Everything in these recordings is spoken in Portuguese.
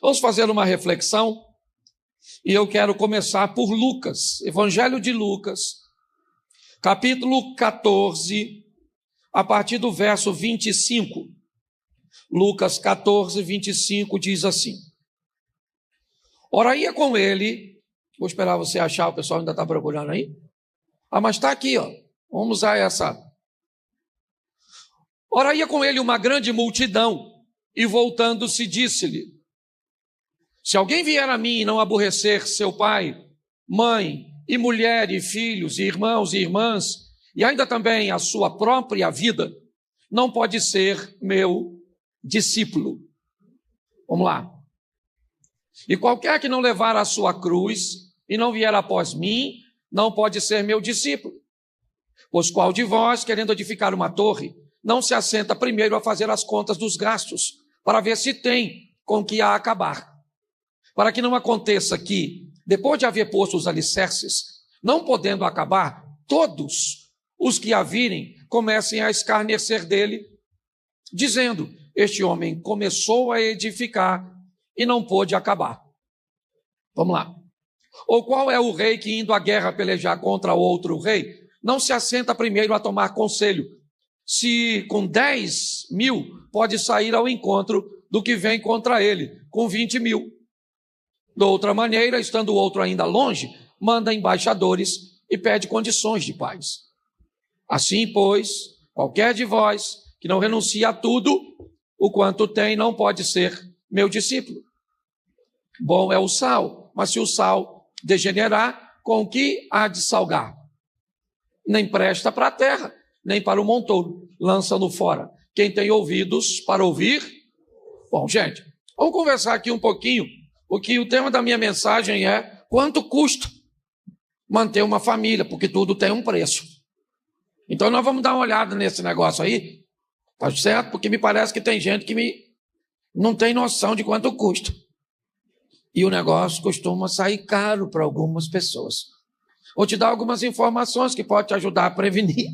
Vamos fazer uma reflexão e eu quero começar por Lucas, Evangelho de Lucas, capítulo 14, a partir do verso 25. Lucas 14, 25 diz assim: Ora ia com ele, vou esperar você achar, o pessoal ainda está procurando aí. Mas está aqui, ó. Vamos usar essa. Ora ia com ele uma grande multidão, e voltando-se disse-lhe: Se alguém vier a mim e não aborrecer seu pai, mãe, e mulher, e filhos, e irmãos e irmãs, e ainda também a sua própria vida, não pode ser meu discípulo. Vamos lá. E qualquer que não levar a sua cruz e não vier após mim, não pode ser meu discípulo. Pois qual de vós, querendo edificar uma torre, não se assenta primeiro a fazer as contas dos gastos, para ver se tem com que a acabar? Para que não aconteça que, depois de haver posto os alicerces, não podendo acabar, todos os que a virem comecem a escarnecer dele, dizendo: Este homem começou a edificar e não pôde acabar. Vamos lá. Ou qual é o rei que, indo à guerra pelejar contra outro rei, não se assenta primeiro a tomar conselho, se com 10.000 pode sair ao encontro do que vem contra ele, com 20.000? De outra maneira, estando o outro ainda longe, manda embaixadores e pede condições de paz. Assim, pois, qualquer de vós que não renuncia a tudo o quanto tem, não pode ser meu discípulo. Bom é o sal, mas se o sal degenerar, com o que há de salgar? Nem presta para a terra, nem para o montouro, lança-no fora. Quem tem ouvidos para ouvir? Bom, gente, vamos conversar aqui um pouquinho, porque o tema da minha mensagem é: quanto custa manter uma família, porque tudo tem um preço. Então nós vamos dar uma olhada nesse negócio aí, tá certo? Porque me parece que tem gente que não tem noção de quanto custa. E o negócio costuma sair caro para algumas pessoas. Vou te dar algumas informações que podem te ajudar a prevenir.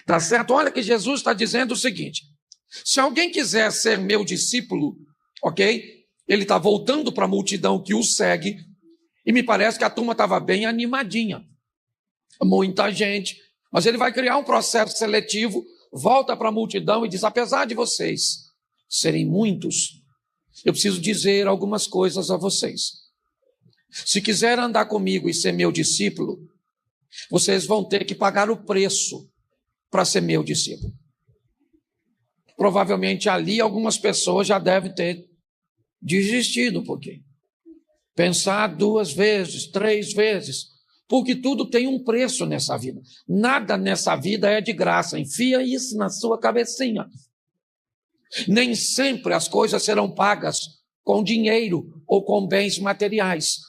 Tá certo? Olha que Jesus está dizendo o seguinte: se alguém quiser ser meu discípulo, ok? Ele está voltando para a multidão que o segue, e me parece que a turma estava bem animadinha. Muita gente. Mas ele vai criar um processo seletivo, volta para a multidão e diz: apesar de vocês serem muitos, eu preciso dizer algumas coisas a vocês. Se quiser andar comigo e ser meu discípulo, vocês vão ter que pagar o preço para ser meu discípulo. Provavelmente ali algumas pessoas já devem ter desistido um pouquinho. Pensar 2 vezes, 3 vezes, porque tudo tem um preço nessa vida. Nada nessa vida é de graça. Enfia isso na sua cabecinha. Nem sempre as coisas serão pagas com dinheiro ou com bens materiais.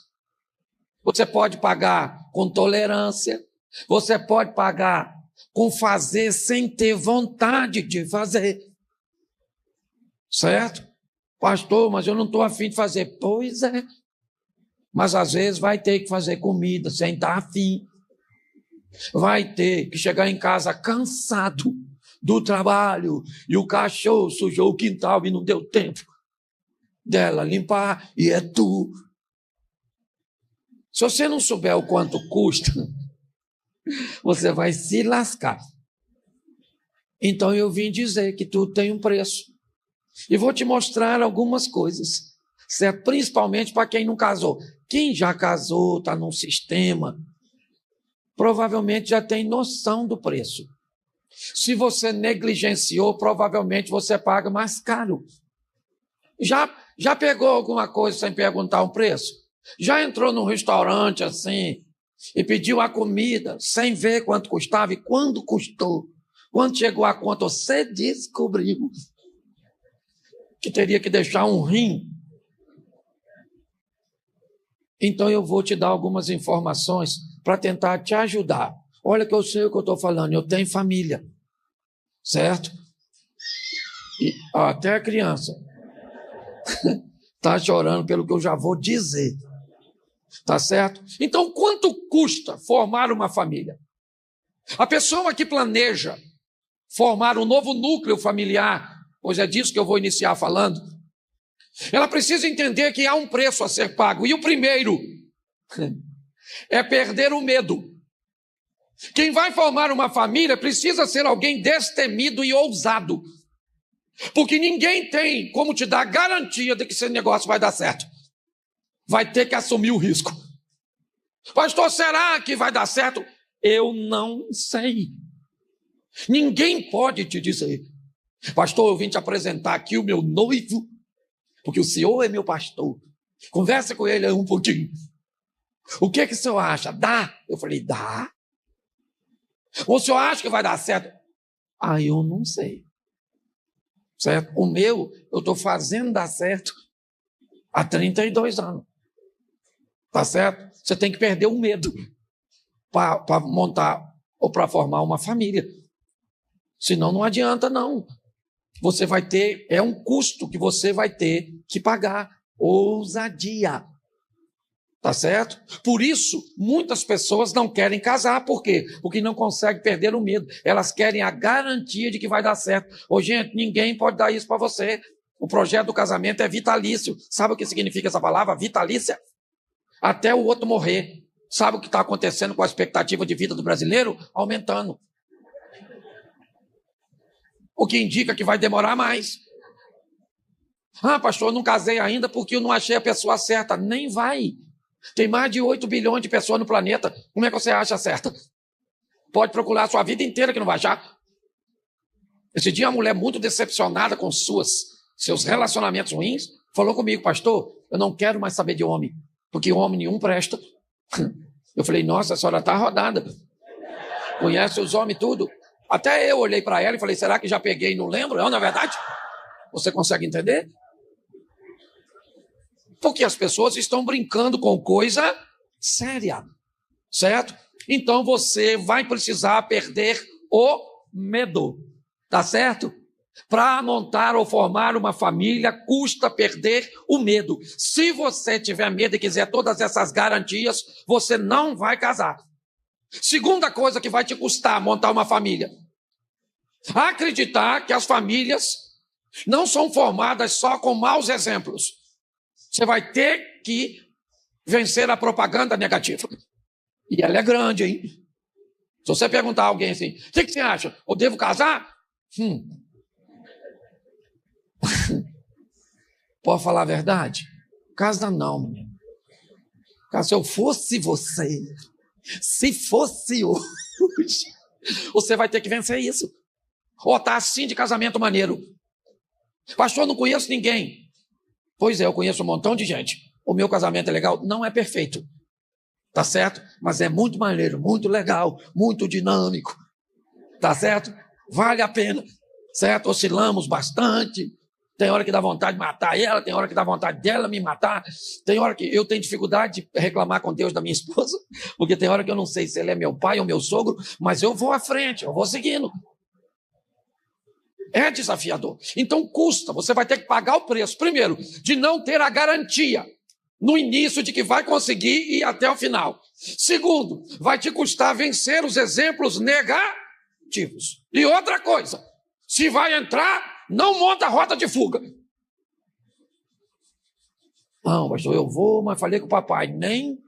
Você pode pagar com tolerância, você pode pagar com fazer sem ter vontade de fazer. Certo? Pastor, mas eu não estou afim de fazer. Pois é. Mas às vezes vai ter que fazer comida sem estar afim. Vai ter que chegar em casa cansado do trabalho e o cachorro sujou o quintal e não deu tempo dela limpar, e é tu. Se você não souber o quanto custa, você vai se lascar. Então eu vim dizer que tudo tem um preço. E vou te mostrar algumas coisas, certo? Principalmente para quem não casou. Quem já casou, está num sistema, provavelmente já tem noção do preço. Se você negligenciou, provavelmente você paga mais caro. Já pegou alguma coisa sem perguntar um preço? Já entrou num restaurante assim e pediu a comida sem ver quanto custava e quando custou? Quando chegou a conta, você descobriu que teria que deixar um rim. Então eu vou te dar algumas informações para tentar te ajudar. Olha que eu sei o que eu estou falando, eu tenho família, certo? E até a criança está chorando pelo que eu já vou dizer, tá certo? Então quanto custa formar uma família? A pessoa que planeja formar um novo núcleo familiar, pois é disso que eu vou iniciar falando, Ela precisa entender que há um preço a ser pago. E o primeiro é perder o medo. Quem vai formar uma família precisa ser alguém destemido e ousado. Porque ninguém tem como te dar garantia de que esse negócio vai dar certo. Vai ter que assumir o risco. Pastor, será que vai dar certo? Eu não sei. Ninguém pode te dizer. Pastor, eu vim te apresentar aqui o meu noivo, porque o senhor é meu pastor. Conversa com ele aí um pouquinho. O que o senhor acha? Dá? Eu falei, dá. O senhor acha que vai dar certo? Eu não sei. Certo? O meu, eu estou fazendo dar certo há 32 anos. Tá certo? Você tem que perder o medo para montar ou para formar uma família. Senão não adianta, não. Você vai ter, é um custo que você vai ter que pagar. Ousadia. Tá certo? Por isso, muitas pessoas não querem casar. Por quê? Porque não conseguem perder o medo. Elas querem a garantia de que vai dar certo. Ô, gente, ninguém pode dar isso para você. O projeto do casamento é vitalício. Sabe o que significa essa palavra? Vitalícia? Até o outro morrer. Sabe o que está acontecendo com a expectativa de vida do brasileiro? Aumentando. O que indica que vai demorar mais. Pastor, eu não casei ainda porque eu não achei a pessoa certa. Nem vai. Tem mais de 8 bilhões de pessoas no planeta. Como é que você acha certa? Pode procurar a sua vida inteira que não vai achar. Esse dia, uma mulher muito decepcionada com seus relacionamentos ruins, falou comigo, pastor, eu não quero mais saber de homem, porque homem nenhum presta. Eu falei, nossa, a senhora está rodada. Conhece os homens tudo. Até eu olhei para ela e falei, será que já peguei e não lembro? Não é verdade? Você consegue entender? Porque as pessoas estão brincando com coisa séria, certo? Então você vai precisar perder o medo, tá certo? Para montar ou formar uma família, custa perder o medo. Se você tiver medo e quiser todas essas garantias, você não vai casar. Segunda coisa que vai te custar montar uma família: acreditar que as famílias não são formadas só com maus exemplos. Você vai ter que vencer a propaganda negativa. E ela é grande, hein? Se você perguntar a alguém assim, o que você acha? Eu devo casar? Pode falar a verdade? Casa não, menino. Se eu fosse você, se fosse hoje, você vai ter que vencer isso. Ou tá assim de casamento maneiro. Pastor, eu não conheço ninguém. Pois é, eu conheço um montão de gente. O meu casamento é legal? Não é perfeito. Tá certo? Mas é muito maneiro, muito legal, muito dinâmico. Tá certo? Vale a pena. Certo? Oscilamos bastante. Tem hora que dá vontade de matar ela, tem hora que dá vontade dela me matar. Tem hora que eu tenho dificuldade de reclamar com Deus da minha esposa, porque tem hora que eu não sei se ele é meu pai ou meu sogro, mas eu vou à frente, eu vou seguindo. É desafiador. Então custa, você vai ter que pagar o preço, primeiro, de não ter a garantia no início de que vai conseguir ir até o final. Segundo, vai te custar vencer os exemplos negativos. E outra coisa, se vai entrar, não monta rota de fuga. Não, pastor, eu vou, mas falei com o papai, nem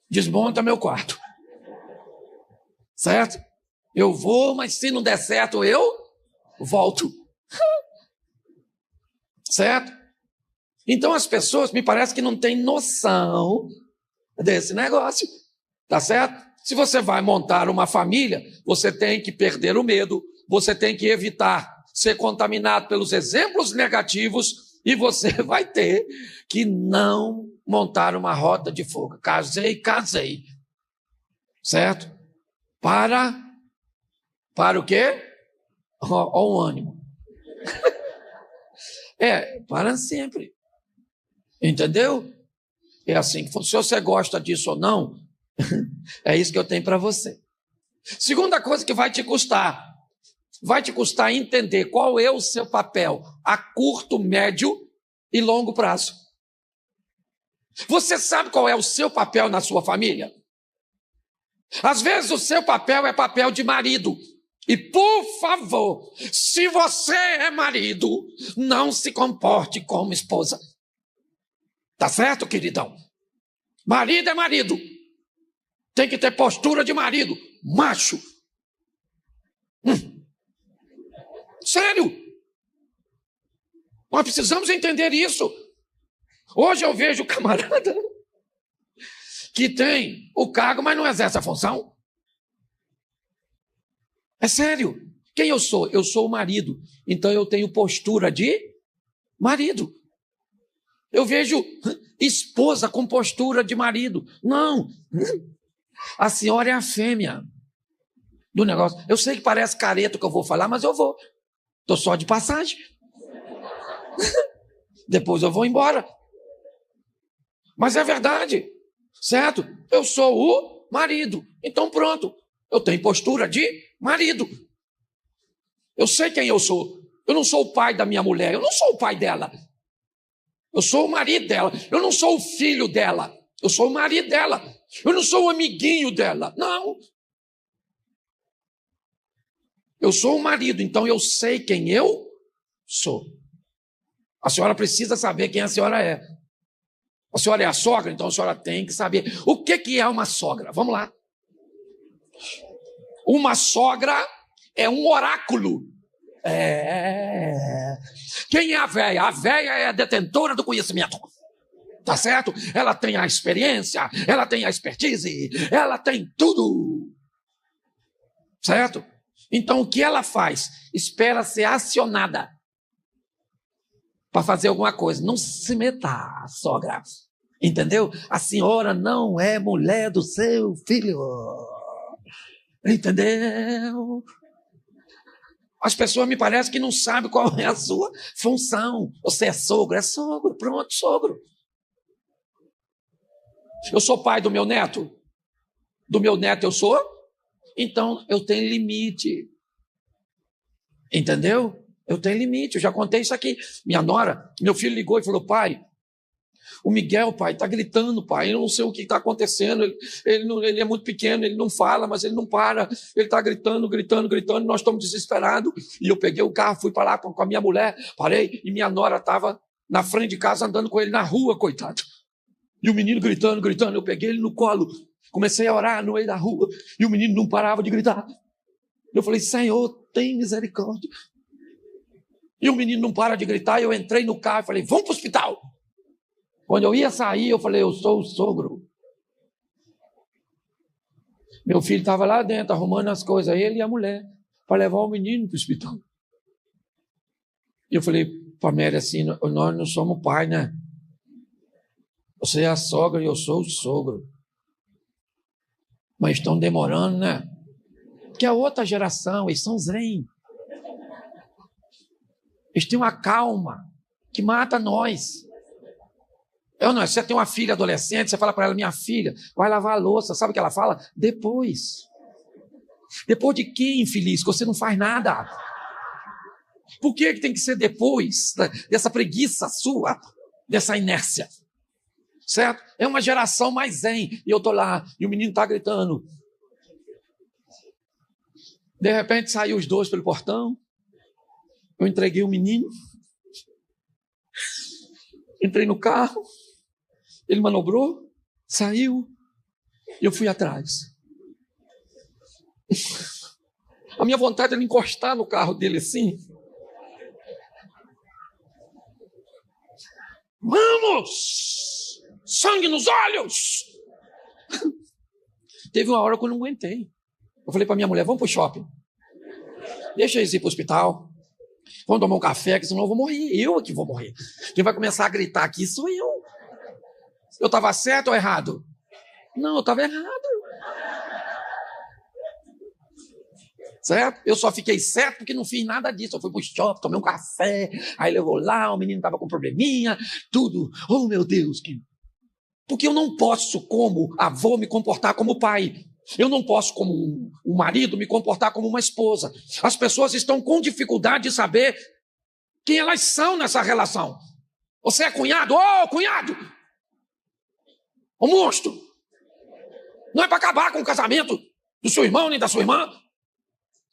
desmonta meu quarto. Certo? Eu vou, mas se não der certo, eu volto. Certo? Então as pessoas me parece que não têm noção desse negócio. Tá certo? Se você vai montar uma família, você tem que perder o medo, você tem que evitar ser contaminado pelos exemplos negativos e você vai ter que não montar uma rota de fuga. Casei. Certo? Para o quê? Ó o ânimo. Para sempre. Entendeu? É assim que funciona. Se você gosta disso ou não, é isso que eu tenho para você. Segunda coisa que vai te custar entender qual é o seu papel a curto, médio e longo prazo. Você sabe qual é o seu papel na sua família? Às vezes o seu papel é papel de marido, E, por favor, se você é marido, não se comporte como esposa. Tá certo, queridão? Marido é marido. Tem que ter postura de marido. Macho. Sério. Nós precisamos entender isso. Hoje eu vejo camarada que tem o cargo, mas não exerce a função. É sério. Quem eu sou? Eu sou o marido. Então eu tenho postura de marido. Eu vejo esposa com postura de marido. Não. A senhora é a fêmea do negócio. Eu sei que parece careta que eu vou falar, mas eu vou. Estou só de passagem. Depois eu vou embora. Mas é verdade. Certo? Eu sou o marido. Então pronto. Eu tenho postura de marido. Eu sei quem eu sou. Eu não sou o pai da minha mulher. Eu não sou o pai dela. Eu sou o marido dela. Eu não sou o filho dela. Eu sou o marido dela. Eu não sou o amiguinho dela. Não. Eu sou o marido, então eu sei quem eu sou. A senhora precisa saber quem a senhora é. A senhora é a sogra, então a senhora tem que saber. O que é uma sogra? Vamos lá. Uma sogra é um oráculo. Quem é a véia? A véia é a detentora do conhecimento. Tá certo? Ela tem a experiência, ela tem a expertise, ela tem tudo. Certo? Então, o que ela faz? Espera ser acionada para fazer alguma coisa. Não se meta, sogra. Entendeu? A senhora não é mulher do seu filho. Entendeu? As pessoas me parecem que não sabem qual é a sua função. Você é sogro? É sogro. Pronto, sogro. Eu sou pai do meu neto? Do meu neto eu sou? Então, eu tenho limite. Entendeu? Eu tenho limite. Eu já contei isso aqui. Minha nora, meu filho ligou e falou, pai, o Miguel, pai, está gritando, pai. Eu não sei o que está acontecendo. Ele é muito pequeno, ele não fala, mas ele não para. Ele está gritando. Nós estamos desesperados. E eu peguei o carro, fui para lá com a minha mulher, parei, e minha nora estava na frente de casa andando com ele na rua, coitado. E o menino gritando. Eu peguei ele no colo. Comecei a orar no meio da rua. E o menino não parava de gritar. Eu falei, Senhor, tem misericórdia. E o menino não para de gritar. Eu entrei no carro e falei, vamos para o hospital. Quando eu ia sair, eu falei, eu sou o sogro. Meu filho estava lá dentro, arrumando as coisas, ele e a mulher, para levar o menino para o hospital. E eu falei para a Mary assim, nós não somos pai, né? Você é a sogra e eu sou o sogro. Mas estão demorando, né? Porque é outra geração, eles são zen. Eles têm uma calma que mata nós. Você tem uma filha adolescente, você fala para ela, minha filha, vai lavar a louça. Sabe o que ela fala? Depois. Depois de quê, infeliz? Que você não faz nada. Por que tem que ser depois dessa preguiça sua, dessa inércia? Certo? É uma geração mais zen. E eu estou lá, e o menino está gritando. De repente, saiu os dois pelo portão. Eu entreguei o menino. Entrei no carro. Ele manobrou, saiu. E eu fui atrás. A minha vontade era encostar no carro dele assim. Vamos! Sangue nos olhos! Teve uma hora que eu não aguentei. Eu falei para minha mulher, vamos para o shopping. Deixa eles ir para o hospital. Vamos tomar um café, que senão eu vou morrer. Eu é que vou morrer. Quem vai começar a gritar aqui sou eu. Eu estava certo ou errado? Não, eu estava errado. Certo? Eu só fiquei certo porque não fiz nada disso. Eu fui para o shopping, tomei um café, aí levou lá, o menino estava com probleminha, tudo. Oh, meu Deus! Porque eu não posso, como avô, me comportar como pai. Eu não posso, como um marido, me comportar como uma esposa. As pessoas estão com dificuldade de saber quem elas são nessa relação. Você é cunhado? Ô, cunhado! Ô, monstro! Não é para acabar com o casamento do seu irmão nem da sua irmã.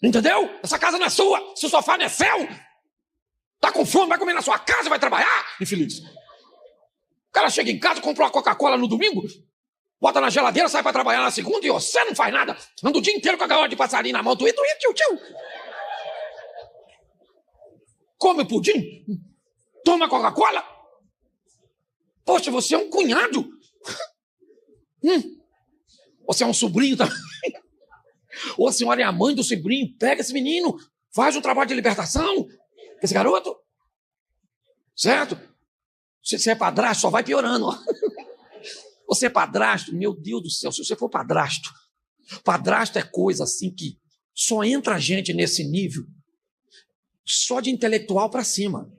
Entendeu? Essa casa não é sua, esse sofá não é seu. Tá com fome, vai comer na sua casa, vai trabalhar, infeliz. O cara chega em casa, compra uma Coca-Cola no domingo, bota na geladeira, sai para trabalhar na segunda e você não faz nada. Anda o dia inteiro com a gaiola de passarinho na mão, tio, tio. Come o pudim, toma Coca-Cola. Poxa, você é um cunhado. Você é um sobrinho também. Ou a senhora é a mãe do sobrinho, pega esse menino, faz um trabalho de libertação. Esse garoto, certo? Se você é padrasto, só vai piorando. Ó. Você é padrasto, meu Deus do céu, se você for padrasto é coisa assim que só entra gente nesse nível, só de intelectual para cima.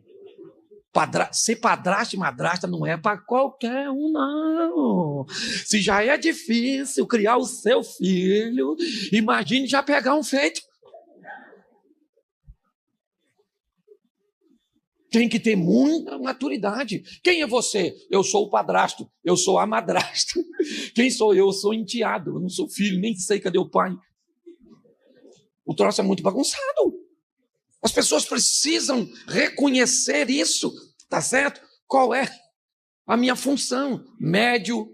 Ser padrasto e madrasta não é para qualquer um, não. Se já é difícil criar o seu filho, imagine já pegar um feito. Tem que ter muita maturidade. Quem é você? Eu sou o padrasto, eu sou a madrasta. Quem sou eu? Eu sou enteado, eu não sou filho, nem sei cadê o pai. O troço é muito bagunçado. As pessoas precisam reconhecer isso, tá certo? Qual é a minha função? Médio,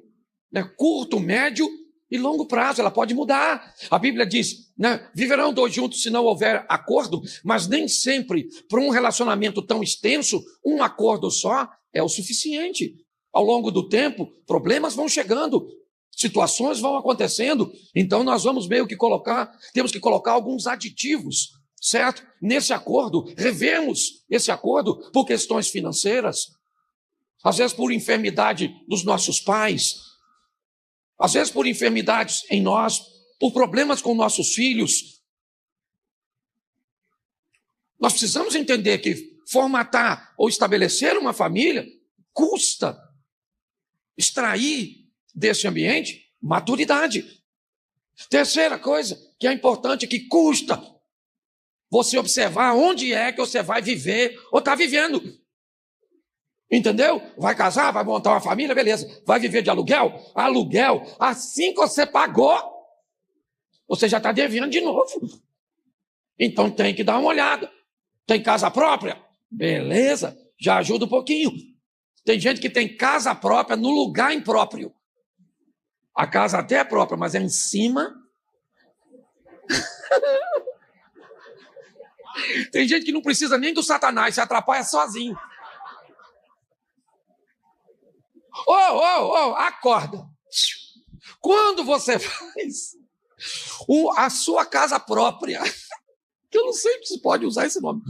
curto, médio e longo prazo, ela pode mudar. A Bíblia diz, viverão dois juntos se não houver acordo, mas nem sempre, para um relacionamento tão extenso, um acordo só é o suficiente. Ao longo do tempo, problemas vão chegando, situações vão acontecendo, então nós vamos meio que temos que colocar alguns aditivos, certo? Nesse acordo, revemos esse acordo por questões financeiras, às vezes por enfermidade dos nossos pais, às vezes por enfermidades em nós, por problemas com nossos filhos. Nós precisamos entender que formatar ou estabelecer uma família custa. Extrair desse ambiente maturidade. Terceira coisa que é importante, que custa você observar onde é que você vai viver ou está vivendo. Entendeu? Vai casar, vai montar uma família, beleza. Vai viver de aluguel? Aluguel, assim que você pagou, você já está devendo de novo. Então tem que dar uma olhada. Tem casa própria? Beleza, já ajuda um pouquinho. Tem gente que tem casa própria no lugar impróprio. A casa até é própria, mas é em cima. Tem gente que não precisa nem do Satanás, se atrapalha sozinho. Acorda. Quando você faz a sua casa própria, que eu não sei se pode usar esse nome,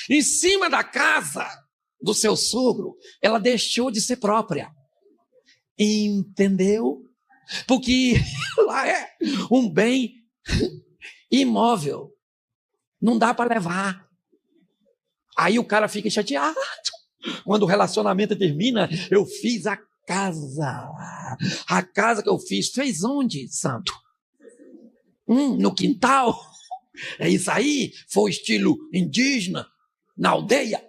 em cima da casa do seu sogro, ela deixou de ser própria. Entendeu? Porque lá é um bem imóvel. Não dá para levar. Aí o cara fica chateado. Quando o relacionamento termina, eu fiz a casa. A casa que eu fiz, fez onde, santo? No quintal. É isso aí? Foi estilo indígena, na aldeia.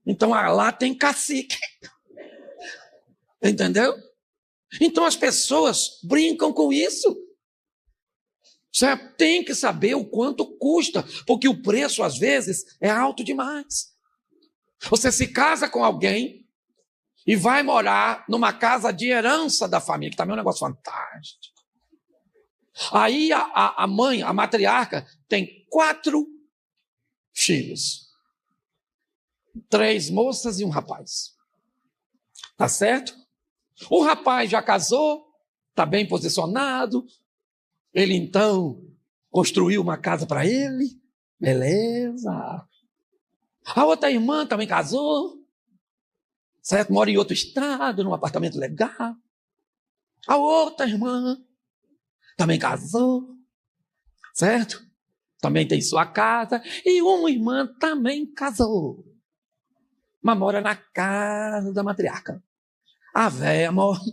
Então lá tem cacique. Entendeu? Então as pessoas brincam com isso. Certo? Tem que saber o quanto custa, porque o preço às vezes é alto demais. Você se casa com alguém e vai morar numa casa de herança da família, que também é um negócio fantástico. Aí a mãe, a matriarca, tem 4 filhos. 3 moças e um rapaz. Tá certo? O rapaz já casou, está bem posicionado. Ele então construiu uma casa para ele. Beleza. A outra irmã também casou, certo? Mora em outro estado, num apartamento legal. A outra irmã também casou, certo? Também tem sua casa. E uma irmã também casou, mas mora na casa da matriarca. A véia morre.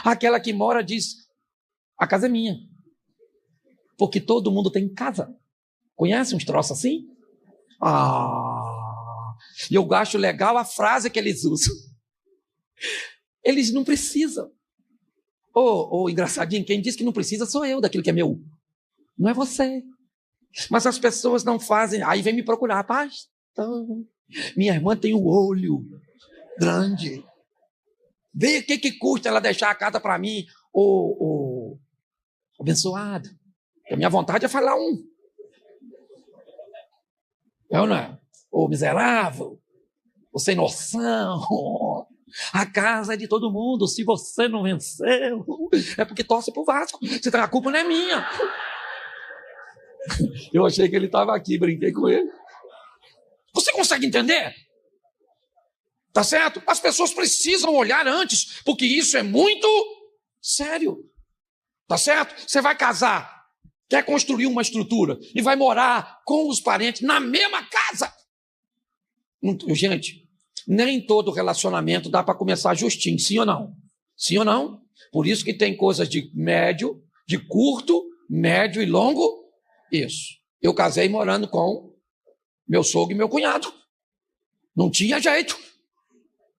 Aquela que mora diz, a casa é minha. Porque todo mundo tem casa. Conhece uns troços assim? E eu acho legal a frase que eles usam. Eles não precisam. Ô, engraçadinho, quem diz que não precisa sou eu daquilo que é meu. Não é você. Mas as pessoas não fazem. Aí vem me procurar. Pastor, minha irmã tem um olho grande. Vê o que custa ela deixar a casa para mim, ô abençoado. A minha vontade é falar um. Eu não é? Ô miserável, ô sem noção. A casa é de todo mundo. Se você não venceu, é porque torce pro Vasco. A culpa não é minha. Eu achei que ele estava aqui, brinquei com ele. Você consegue entender? Tá certo? As pessoas precisam olhar antes, porque isso é muito sério. Tá certo? Você vai casar, quer construir uma estrutura e vai morar com os parentes na mesma casa. Gente, nem todo relacionamento dá para começar justinho, sim ou não? Sim ou não? Por isso que tem coisas de médio, de curto, médio e longo. Isso. Eu casei morando com meu sogro e meu cunhado. Não tinha jeito.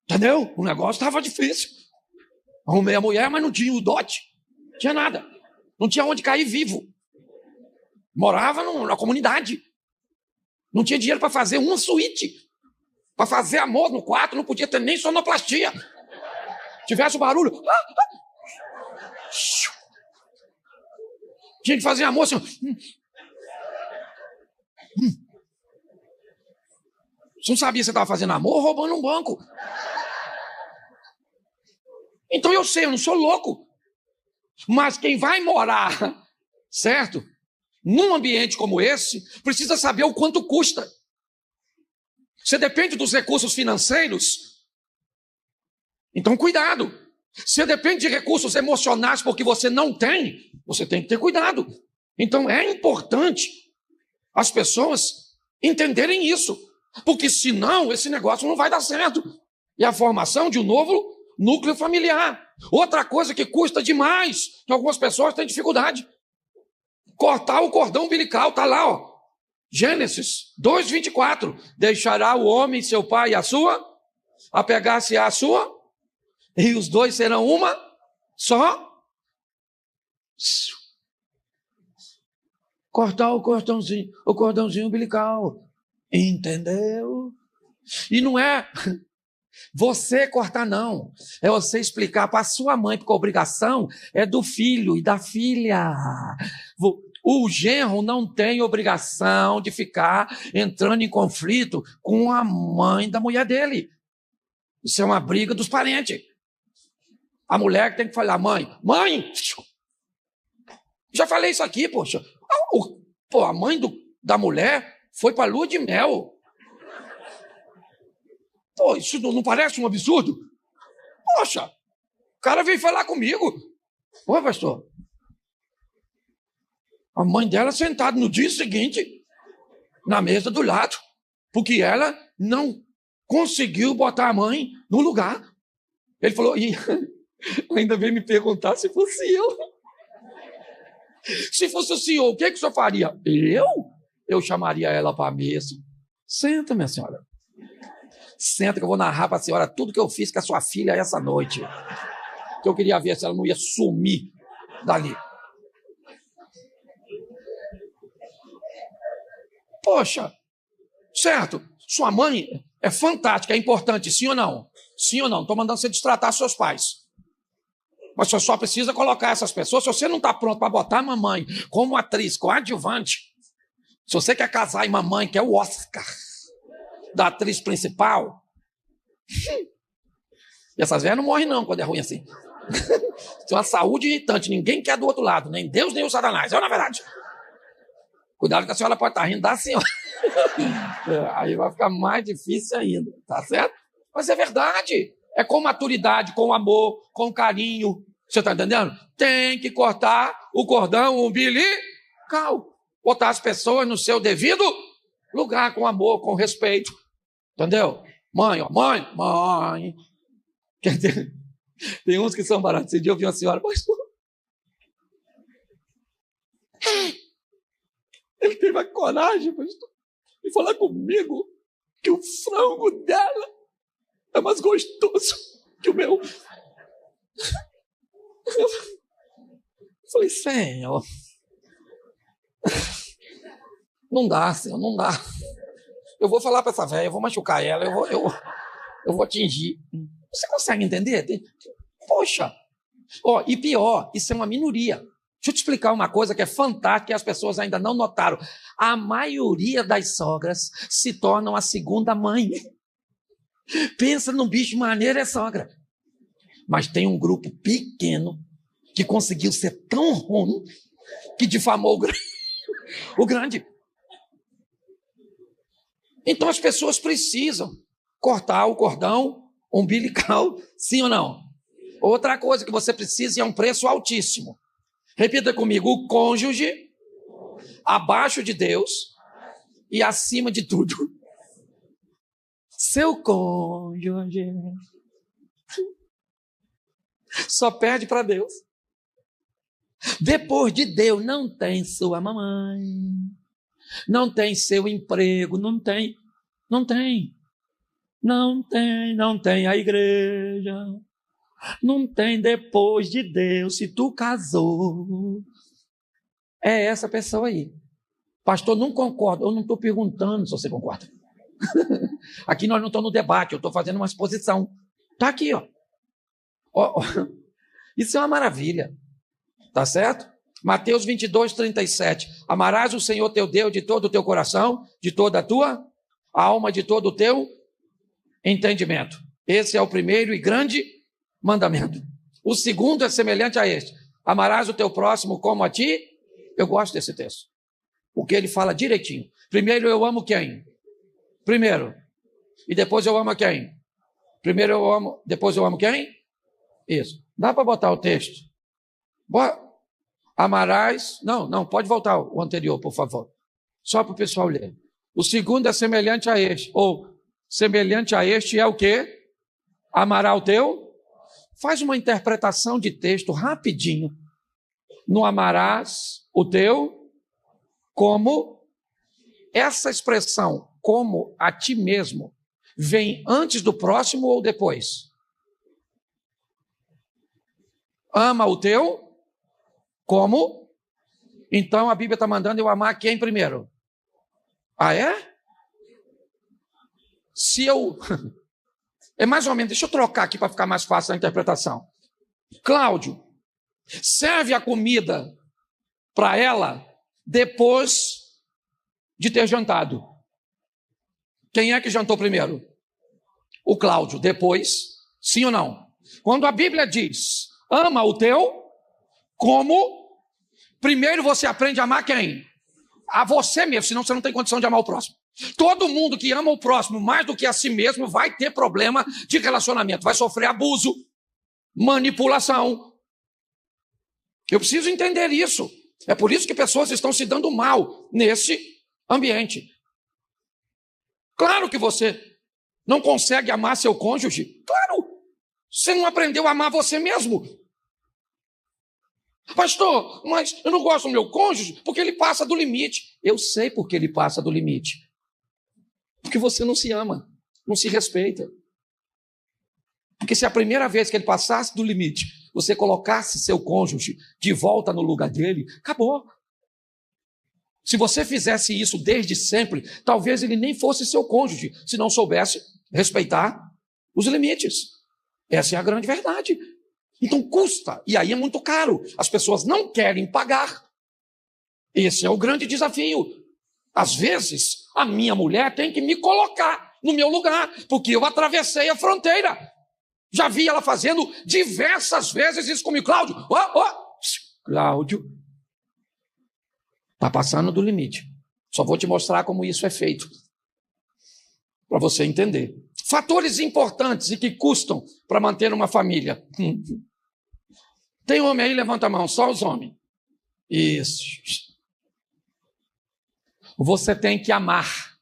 Entendeu? O negócio estava difícil. Arrumei a mulher, mas não tinha o dote. Não tinha nada. Não tinha onde cair vivo. Morava na comunidade. Não tinha dinheiro para fazer uma suíte. Para fazer amor no quarto, não podia ter nem sonoplastia. Tivesse o barulho. Tinha que fazer amor assim. Você não sabia se você estava fazendo amor ou roubando um banco. Então eu sei, eu não sou louco. Mas quem vai morar, certo? Num ambiente como esse, precisa saber o quanto custa. Você depende dos recursos financeiros? Então cuidado. Você depende de recursos emocionais porque você não tem, você tem que ter cuidado. Então é importante as pessoas entenderem isso. Porque senão esse negócio não vai dar certo. E a formação de um novo núcleo familiar. Outra coisa que custa demais, que algumas pessoas têm dificuldade. Cortar o cordão umbilical, está lá, ó. Gênesis 2:24. Deixará o homem seu pai e a sua, apegar-se à sua, e os dois serão uma só. Cortar o cordãozinho umbilical. Entendeu? E não é você cortar, não. É você explicar para a sua mãe, porque a obrigação é do filho e da filha. O genro não tem obrigação de ficar entrando em conflito com a mãe da mulher dele. Isso é uma briga dos parentes. A mulher tem que falar, mãe, já falei isso aqui, poxa. A mãe da mulher foi para a lua de mel. Pô, isso não parece um absurdo? Poxa, o cara veio falar comigo. Ô, pastor, a mãe dela sentada no dia seguinte na mesa do lado, porque ela não conseguiu botar a mãe no lugar. Ele falou, e ainda veio me perguntar se fosse eu. Se fosse o senhor, o que o senhor faria? Eu chamaria ela para a mesa. Senta, minha senhora. Senta que eu vou narrar para a senhora tudo que eu fiz com a sua filha essa noite. Que eu queria ver se ela não ia sumir dali. Poxa, certo, sua mãe é fantástica, é importante, sim ou não? Sim ou não? Estou mandando você destratar seus pais. Mas você só precisa colocar essas pessoas. Se você não está pronto para botar a mamãe como atriz coadjuvante, se você quer casar em mamãe, que é o Oscar da atriz principal, e essas velhas não morrem não quando é ruim assim. Tem uma saúde irritante, ninguém quer do outro lado, nem Deus nem o Satanás, na verdade. Cuidado que a senhora pode estar rindo da senhora. Aí vai ficar mais difícil ainda, tá certo? Mas é verdade. É com maturidade, com amor, com carinho. Você está entendendo? Tem que cortar o cordão umbilical. Botar as pessoas no seu devido lugar, com amor, com respeito. Entendeu? Mãe, ó, mãe. Quer dizer, tem uns que são baratos. Esse dia eu vi uma senhora, pastor. Ele teve a coragem, pastor, de falar comigo que o frango dela é mais gostoso que o meu. Eu falei, Senhor, não dá, Senhor, não dá. Eu vou falar para essa velha, eu vou machucar ela, eu vou atingir. Você consegue entender? Poxa. E pior, isso é uma minoria. Deixa eu te explicar uma coisa que é fantástica e as pessoas ainda não notaram. A maioria das sogras se tornam a segunda mãe. Pensa num bicho maneiro, é sogra. Mas tem um grupo pequeno que conseguiu ser tão ruim que difamou o grande. Então as pessoas precisam cortar o cordão umbilical, sim ou não? Outra coisa que você precisa é um preço altíssimo. Repita comigo, o cônjuge abaixo de Deus e acima de tudo. Seu cônjuge só perde para Deus. Depois de Deus não tem sua mamãe, não tem seu emprego, não tem a igreja. Não tem depois de Deus, se tu casou. É essa pessoa aí. Pastor, não concordo. Eu não estou perguntando se você concorda. Aqui nós não estamos no debate, eu estou fazendo uma exposição. Está aqui, ó. Isso é uma maravilha. Tá certo? Mateus 22, 37. Amarás o Senhor teu Deus de todo o teu coração, de toda a tua alma, de todo o teu entendimento. Esse é o primeiro e grande mandamento. O segundo é semelhante a este. Amarás o teu próximo como a ti. Eu gosto desse texto. Porque ele fala direitinho. Primeiro eu amo quem? Primeiro. E depois eu amo a quem? Primeiro eu amo, depois eu amo quem? Isso. Dá para botar o texto? Amarás. Não, pode voltar o anterior, por favor. Só para o pessoal ler. O segundo é semelhante a este. Ou semelhante a este é o quê? Amará o teu. Faz uma interpretação de texto rapidinho. Não amarás o teu como. Essa expressão, como a ti mesmo, vem antes do próximo ou depois? Ama o teu como? Então a Bíblia está mandando eu amar quem primeiro? Ah, é? Se eu... É mais ou menos, deixa eu trocar aqui para ficar mais fácil a interpretação. Cláudio, serve a comida para ela depois de ter jantado. Quem é que jantou primeiro? O Cláudio. Depois, sim ou não? Quando a Bíblia diz, ama o teu, como? Primeiro você aprende a amar quem? A você mesmo, senão você não tem condição de amar o próximo. Todo mundo que ama o próximo mais do que a si mesmo vai ter problema de relacionamento, vai sofrer abuso, manipulação. Eu preciso entender isso. É por isso que pessoas estão se dando mal nesse ambiente. Claro que você não consegue amar seu cônjuge. Claro, você não aprendeu a amar você mesmo. Pastor, mas eu não gosto do meu cônjuge porque ele passa do limite. Eu sei porque ele passa do limite. Porque você não se ama, não se respeita. Porque se a primeira vez que ele passasse do limite, você colocasse seu cônjuge de volta no lugar dele, acabou. Se você fizesse isso desde sempre, talvez ele nem fosse seu cônjuge, se não soubesse respeitar os limites. Essa é a grande verdade. Então custa, e aí é muito caro. As pessoas não querem pagar. Esse é o grande desafio. Às vezes, a minha mulher tem que me colocar no meu lugar, porque eu atravessei a fronteira. Já vi ela fazendo diversas vezes isso comigo. Cláudio, Cláudio, está passando do limite. Só vou te mostrar como isso é feito, para você entender. Fatores importantes e que custam para manter uma família. Tem homem aí? Levanta a mão, só os homens. Isso. Você tem que amar.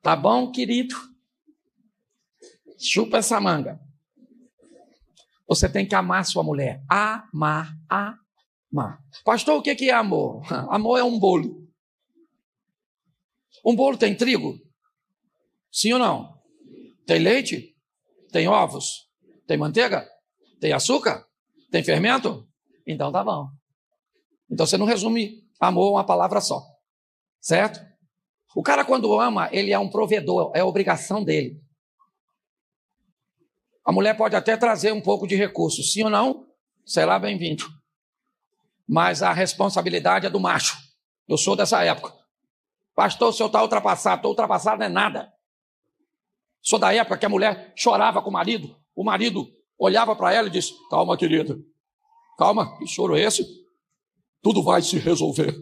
Tá bom, querido? Chupa essa manga. Você tem que amar sua mulher. Amar. Pastor, o que é amor? Amor é um bolo. Um bolo tem trigo? Sim ou não? Tem leite? Tem ovos? Tem manteiga? Tem açúcar? Tem fermento? Então tá bom. Então você não resume amor a uma palavra só. Certo? O cara quando ama, ele é um provedor, é a obrigação dele. A mulher pode até trazer um pouco de recurso, sim ou não? Será bem-vindo. Mas a responsabilidade é do macho. Eu sou dessa época. Pastor, o senhor está ultrapassado. Estou ultrapassado não é nada. Sou da época que a mulher chorava com o marido olhava para ela e disse, calma, querida, calma, que choro é esse? Tudo vai se resolver.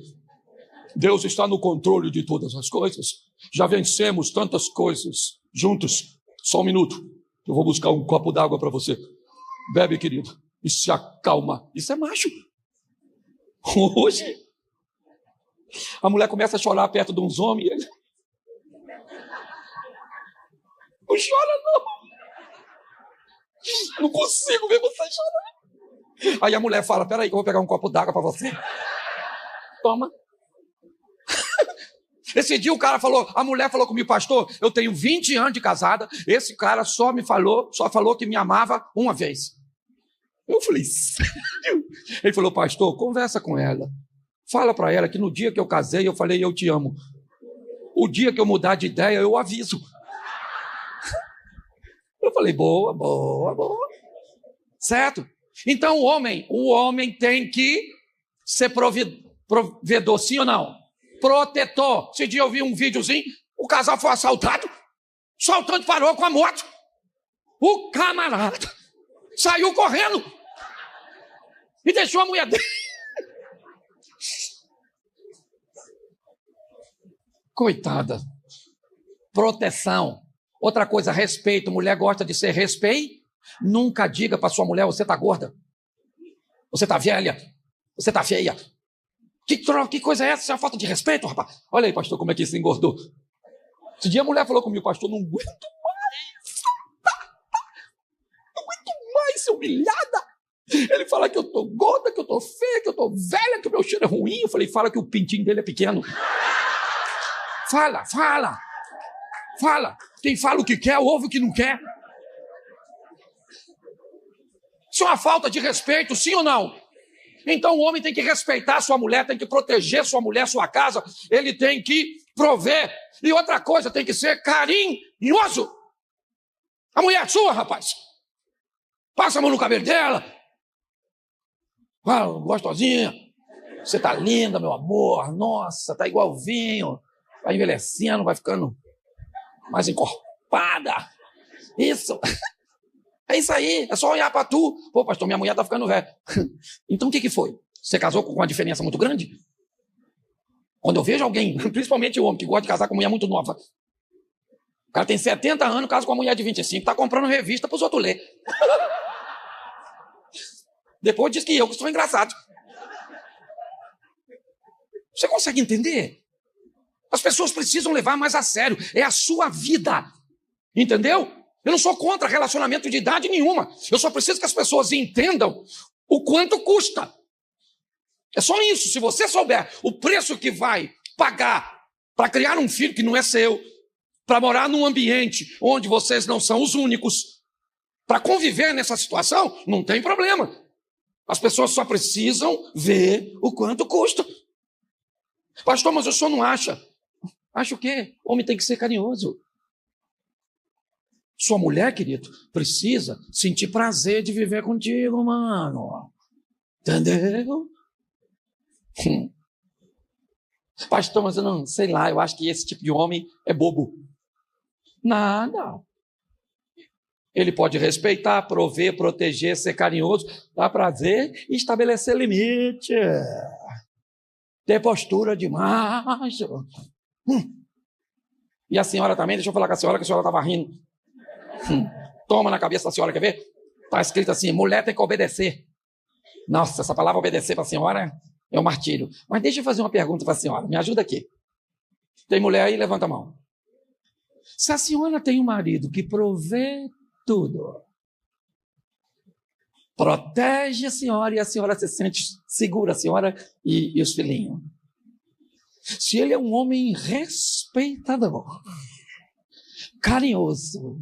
Deus está no controle de todas as coisas. Já vencemos tantas coisas juntos. Só um minuto, eu vou buscar um copo d'água para você. Bebe, querido, e se acalma. Isso é macho. Hoje, a mulher começa a chorar perto de uns homens. Ele... Não chora, não. Não consigo ver você chorar. Aí a mulher fala, peraí que eu vou pegar um copo d'água para você. Toma. Esse dia o cara falou, a mulher falou comigo, pastor, eu tenho 20 anos de casada, esse cara só falou que me amava uma vez. Eu falei, sério? Ele falou, pastor, conversa com ela. Fala para ela que no dia que eu casei, eu falei, eu te amo. O dia que eu mudar de ideia, eu aviso. Eu falei, boa. Certo? Então o homem tem que ser provedor, sim ou não? Protetor. Esse dia eu vi um videozinho, o casal foi assaltado, o assaltante parou com a moto. O camarada saiu correndo e deixou a mulher dele. Coitada. Proteção. Outra coisa, respeito. Mulher gosta de ser respeito. Nunca diga para sua mulher, você está gorda, você está velha, você está feia. Que coisa é essa? Isso é uma falta de respeito, rapaz. Olha aí, pastor, como é que isso engordou. Esse dia a mulher falou comigo, pastor, não aguento mais ser humilhada. Ele fala que eu tô gorda, que eu tô feia, que eu tô velha, que o meu cheiro é ruim. Eu falei, fala que o pintinho dele é pequeno. Fala. Quem fala o que quer, ouve o que não quer. Isso é uma falta de respeito, sim ou não? Então o homem tem que respeitar sua mulher, tem que proteger sua mulher, sua casa, ele tem que prover. E outra coisa, tem que ser carinhoso. A mulher é sua, rapaz. Passa a mão no cabelo dela. Fala, gostosinha. Você tá linda, meu amor. Nossa, tá igual vinho. Vai envelhecendo, vai ficando mais encorpada. Isso. É isso aí, é só olhar para tu. Pô, pastor, minha mulher tá ficando velha. Então o que foi? Você casou com uma diferença muito grande? Quando eu vejo alguém, principalmente o homem que gosta de casar com uma mulher muito nova, o cara tem 70 anos, casa com uma mulher de 25, tá comprando revista pros outros ler. Depois diz que eu sou engraçado. Você consegue entender? As pessoas precisam levar mais a sério. É a sua vida. Entendeu? Eu não sou contra relacionamento de idade nenhuma. Eu só preciso que as pessoas entendam o quanto custa. É só isso. Se você souber o preço que vai pagar para criar um filho que não é seu, para morar num ambiente onde vocês não são os únicos, para conviver nessa situação, não tem problema. As pessoas só precisam ver o quanto custa. Pastor, mas o senhor não acha? Acha o quê? Homem tem que ser carinhoso. Sua mulher, querido, precisa sentir prazer de viver contigo, mano. Entendeu? Pastor, mas eu não sei lá, eu acho que esse tipo de homem é bobo. Nada. Ele pode respeitar, prover, proteger, ser carinhoso, dar prazer e estabelecer limite. Ter postura de macho. E a senhora também, deixa eu falar com a senhora, que a senhora estava rindo. Toma na cabeça da senhora, quer ver? Está escrito assim, mulher tem que obedecer. Nossa, essa palavra obedecer para a senhora é um martírio. Mas deixa eu fazer uma pergunta para a senhora, me ajuda aqui. Tem mulher aí? Levanta a mão. Se a senhora tem um marido que provê tudo, protege a senhora e a senhora se sente segura, a senhora e os filhinhos. Se ele é um homem respeitador, carinhoso,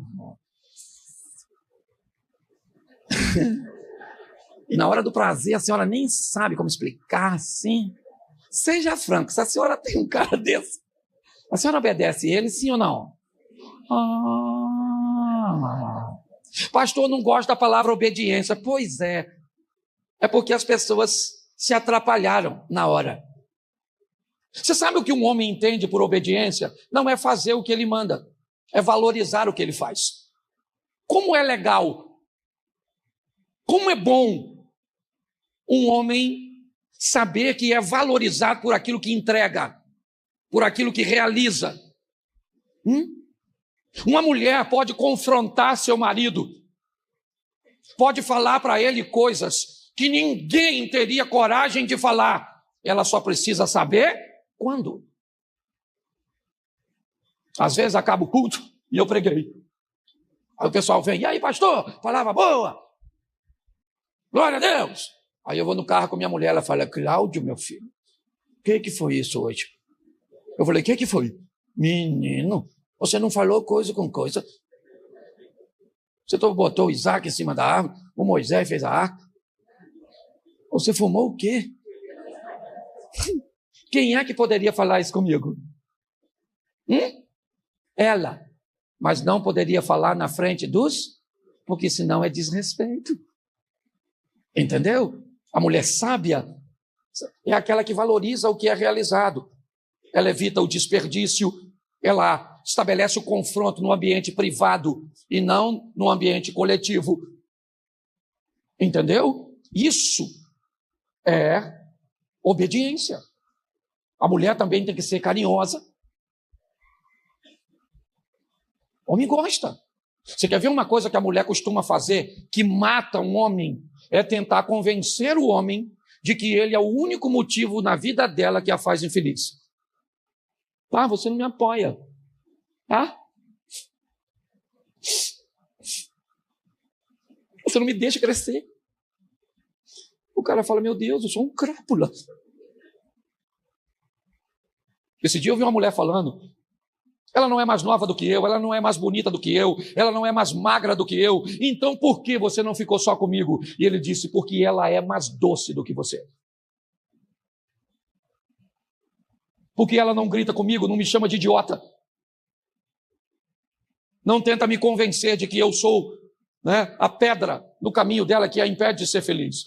E na hora do prazer, a senhora nem sabe como explicar assim. Seja franco, se a senhora tem um cara desse, a senhora obedece ele, sim ou não? Pastor, não gosta da palavra obediência. Pois é. É porque as pessoas se atrapalharam na hora. Você sabe o que um homem entende por obediência? Não é fazer o que ele manda, é valorizar o que ele faz. Como é legal, como é bom um homem saber que é valorizado por aquilo que entrega, por aquilo que realiza. Uma mulher pode confrontar seu marido, pode falar para ele coisas que ninguém teria coragem de falar. Ela só precisa saber quando. Às vezes acaba o culto e eu preguei. Aí o pessoal vem, e aí pastor, palavra boa, glória a Deus. Aí eu vou no carro com minha mulher, ela fala, Cláudio, meu filho, o que foi isso hoje? Eu falei, o que foi? Menino, você não falou coisa com coisa. Você botou o Isaac em cima da árvore, o Moisés fez a arca. Você fumou o quê? Quem é que poderia falar isso comigo? Ela. Mas não poderia falar na frente dos, porque senão é desrespeito. Entendeu? A mulher sábia é aquela que valoriza o que é realizado. Ela evita o desperdício, ela estabelece o confronto no ambiente privado e não no ambiente coletivo. Entendeu? Isso é obediência. A mulher também tem que ser carinhosa. O homem gosta. Você quer ver uma coisa que a mulher costuma fazer, que mata um homem? É tentar convencer o homem de que ele é o único motivo na vida dela que a faz infeliz. Tá, você não me apoia. Tá? Você não me deixa crescer. O cara fala, meu Deus, eu sou um crápula. Esse dia eu vi uma mulher falando, ela não é mais nova do que eu, ela não é mais bonita do que eu, ela não é mais magra do que eu, então por que você não ficou só comigo? E ele disse, porque ela é mais doce do que você. Porque ela não grita comigo, não me chama de idiota. Não tenta me convencer de que eu sou, né, a pedra no caminho dela que a impede de ser feliz.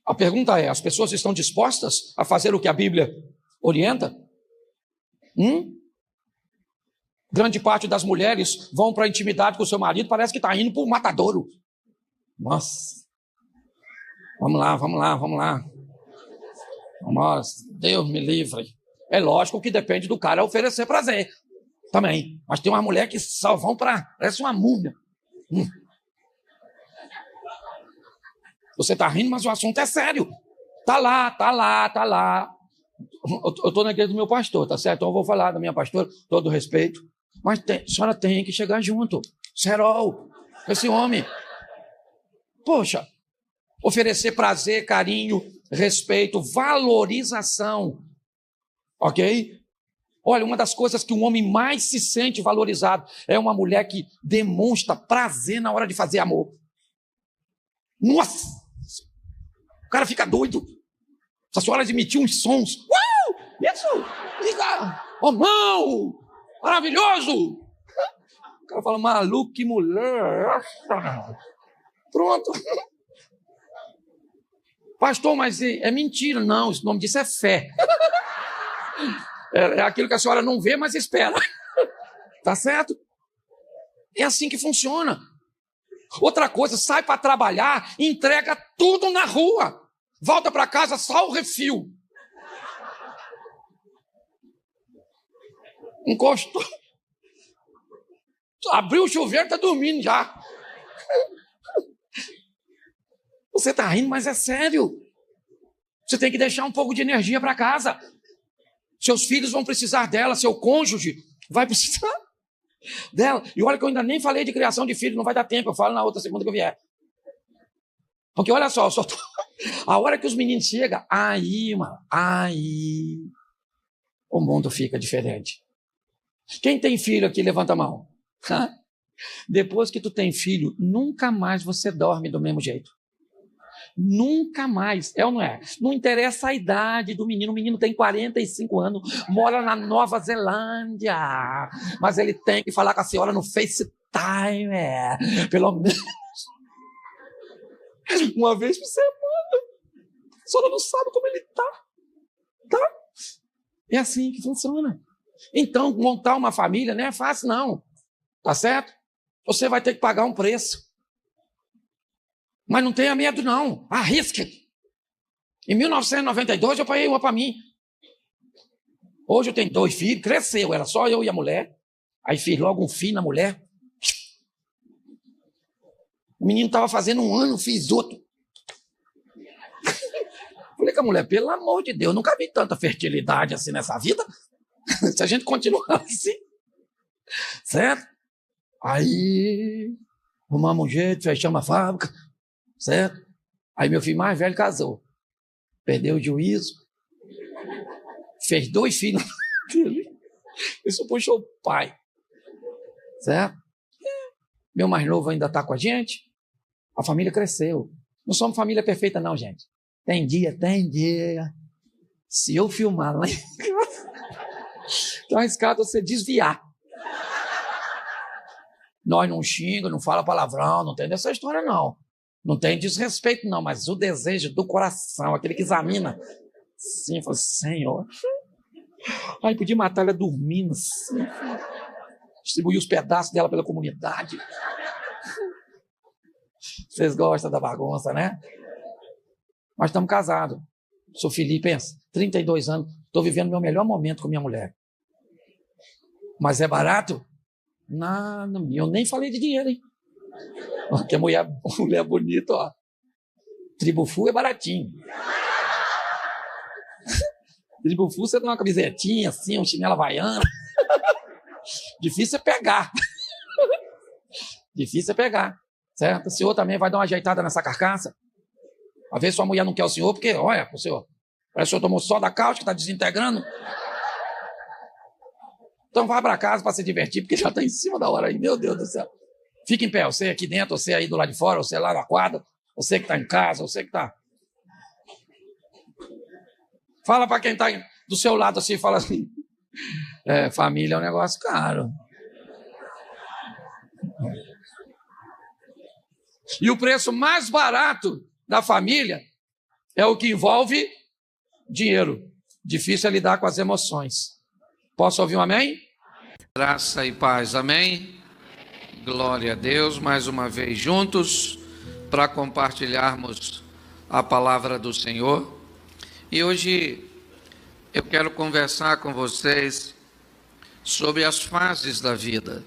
A pergunta é, as pessoas estão dispostas a fazer o que a Bíblia orienta? Grande parte das mulheres vão para a intimidade com o seu marido, parece que está indo para o matadouro. Nossa, vamos lá. Nossa, Deus me livre. É lógico que depende do cara oferecer prazer também. Mas tem uma mulher que só vão para... Parece uma múmia. Você está rindo, mas o assunto é sério. Tá lá. Eu estou na igreja do meu pastor, tá certo? Então eu vou falar da minha pastora, todo respeito. Mas a senhora tem que chegar junto. Serol, esse homem. Poxa, oferecer prazer, carinho, respeito, valorização. Ok? Olha, uma das coisas que um homem mais se sente valorizado é uma mulher que demonstra prazer na hora de fazer amor. Nossa! O cara fica doido. Se a senhora emitir uns sons. Isso! Fica! Oh, mão! Maravilhoso! O cara fala, maluco, que mulher! Pronto. Pastor, mas é mentira. Não, o nome disso é fé. É aquilo que a senhora não vê, mas espera. Tá certo? É assim que funciona. Outra coisa, sai para trabalhar, entrega tudo na rua. Volta para casa só o refil. Encostou. Abriu o chuveiro, está dormindo já. Você está rindo, mas é sério. Você tem que deixar um pouco de energia para casa. Seus filhos vão precisar dela, seu cônjuge vai precisar dela. E olha que eu ainda nem falei de criação de filhos, não vai dar tempo, eu falo na outra segunda que eu vier. Porque olha só, a hora que os meninos chegam, aí o mundo fica diferente. Quem tem filho aqui, levanta a mão. Depois que tu tem filho, nunca mais você dorme do mesmo jeito. Nunca mais, é ou não é? Não interessa a idade do menino, o menino tem 45 anos, mora na Nova Zelândia, mas ele tem que falar com a senhora no FaceTime, pelo menos uma vez por semana. A senhora não sabe como ele tá? É assim que funciona. Então, montar uma família não é fácil, não. Tá certo? Você vai ter que pagar um preço. Mas não tenha medo, não. Arrisque. Em 1992, eu paguei uma para mim. Hoje eu tenho 2 filhos. Cresceu, era só eu e a mulher. Aí fiz logo um filho na mulher. O menino estava fazendo 1 ano, fiz outro. Falei com a mulher, pelo amor de Deus, nunca vi tanta fertilidade assim nessa vida. Se a gente continuar assim. Certo? Aí, arrumamos um jeito, fechamos a fábrica. Certo? Aí meu filho mais velho casou. Perdeu o juízo. Fez 2 filhos. Isso puxou o pai. Certo? Meu mais novo ainda está com a gente. A família cresceu. Não somos família perfeita não, gente. Tem dia. Se eu filmar lá em casa, tô arriscado você desviar. Nós não xinga, não fala palavrão, não tem dessa história não. Não tem desrespeito, não, mas o desejo do coração, aquele que examina, sim, fala, Senhor. Ai, podia matar ela dormindo, assim, distribuir os pedaços dela pela comunidade. Vocês gostam da bagunça, né? Mas estamos casados. Sou Felipe, pensa, 32 anos, estou vivendo meu melhor momento com minha mulher. Mas é barato? Nada, eu nem falei de dinheiro, hein? Porque mulher bonita, ó. Tribufu é baratinho. Tribufu você dá uma camisetinha assim, um chinelo havaiano. Difícil é pegar. Difícil é pegar. Certo? O senhor também vai dar uma ajeitada nessa carcaça? Às vezes sua mulher não quer o senhor, porque, olha, o senhor, parece que o senhor tomou só da cáustica, está desintegrando. Então vá para casa para se divertir, porque já está em cima da hora aí, meu Deus do céu. Fica em pé, você aqui dentro, você aí do lado de fora, você lá na quadra, você que está em casa, você que está... Fala para quem está do seu lado assim, fala assim, família é um negócio caro. E o preço mais barato da família é o que envolve dinheiro. Difícil é lidar com as emoções. Posso ouvir um amém? Graça e paz, amém? Glória a Deus, mais uma vez juntos para compartilharmos a palavra do Senhor. E hoje eu quero conversar com vocês sobre as fases da vida.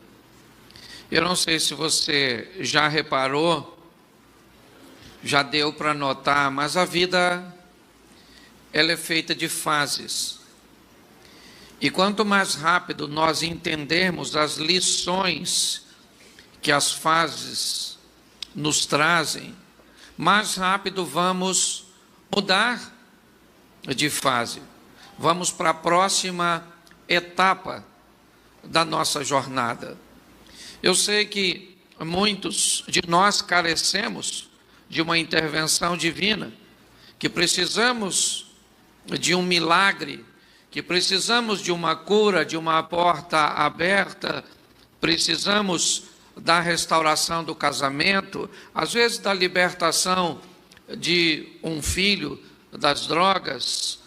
Eu não sei se você já reparou, já deu para notar, mas a vida ela é feita de fases. E quanto mais rápido nós entendermos as lições que as fases nos trazem, mais rápido vamos mudar de fase. Vamos para a próxima etapa da nossa jornada. Eu sei que muitos de nós carecemos de uma intervenção divina, que precisamos de um milagre, que precisamos de uma cura, de uma porta aberta, precisamos da restauração do casamento, às vezes da libertação de um filho das drogas,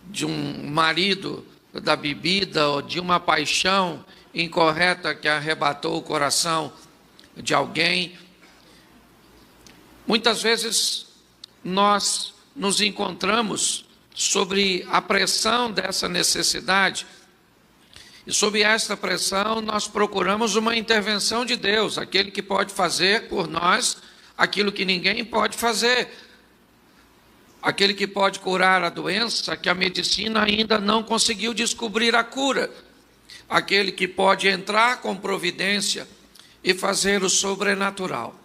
de um marido da bebida, ou de uma paixão incorreta que arrebatou o coração de alguém. Muitas vezes nós nos encontramos sobre a pressão dessa necessidade, e sob esta pressão nós procuramos uma intervenção de Deus, aquele que pode fazer por nós aquilo que ninguém pode fazer, aquele que pode curar a doença que a medicina ainda não conseguiu descobrir a cura, aquele que pode entrar com providência e fazer o sobrenatural.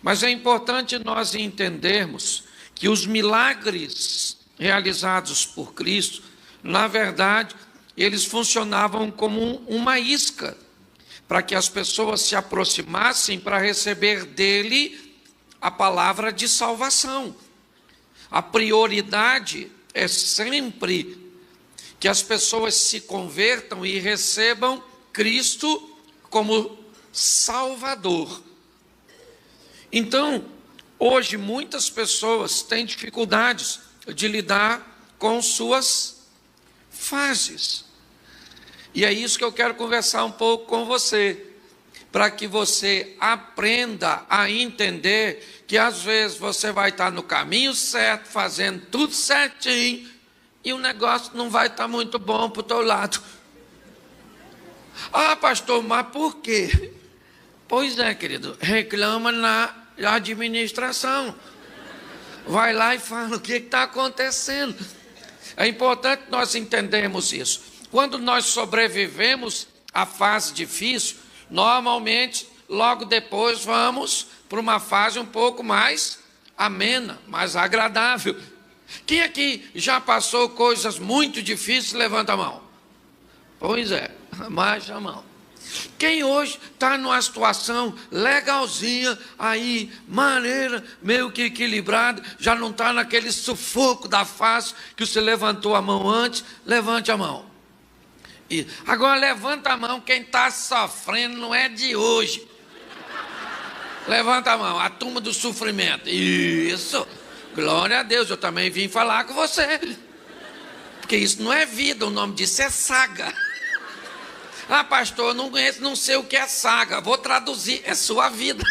Mas é importante nós entendermos que os milagres realizados por Cristo, na verdade, eles funcionavam como uma isca para que as pessoas se aproximassem para receber dele a palavra de salvação. A prioridade é sempre que as pessoas se convertam e recebam Cristo como Salvador. Então, hoje muitas pessoas têm dificuldades de lidar com suas fases. E é isso que eu quero conversar um pouco com você, para que você aprenda a entender que às vezes você vai estar no caminho certo, fazendo tudo certinho, e o negócio não vai estar muito bom para o teu lado. Ah, pastor, mas por quê? Pois é, querido, reclama na administração. Vai lá e fala o que está acontecendo. É importante nós entendermos isso. Quando nós sobrevivemos à fase difícil, normalmente, logo depois, vamos para uma fase um pouco mais amena, mais agradável. Quem aqui já passou coisas muito difíceis, levanta a mão. Pois é, baixa a mão. Quem hoje está numa situação legalzinha, aí, maneira, meio que equilibrada, já não está naquele sufoco da face que você levantou a mão antes, levante a mão. E agora levanta a mão quem está sofrendo, não é de hoje. Levanta a mão, a turma do sofrimento. Isso, glória a Deus, eu também vim falar com você. Porque isso não é vida, o nome disso é saga. Ah, pastor, eu não conheço, não sei o que é saga. Vou traduzir, é sua vida.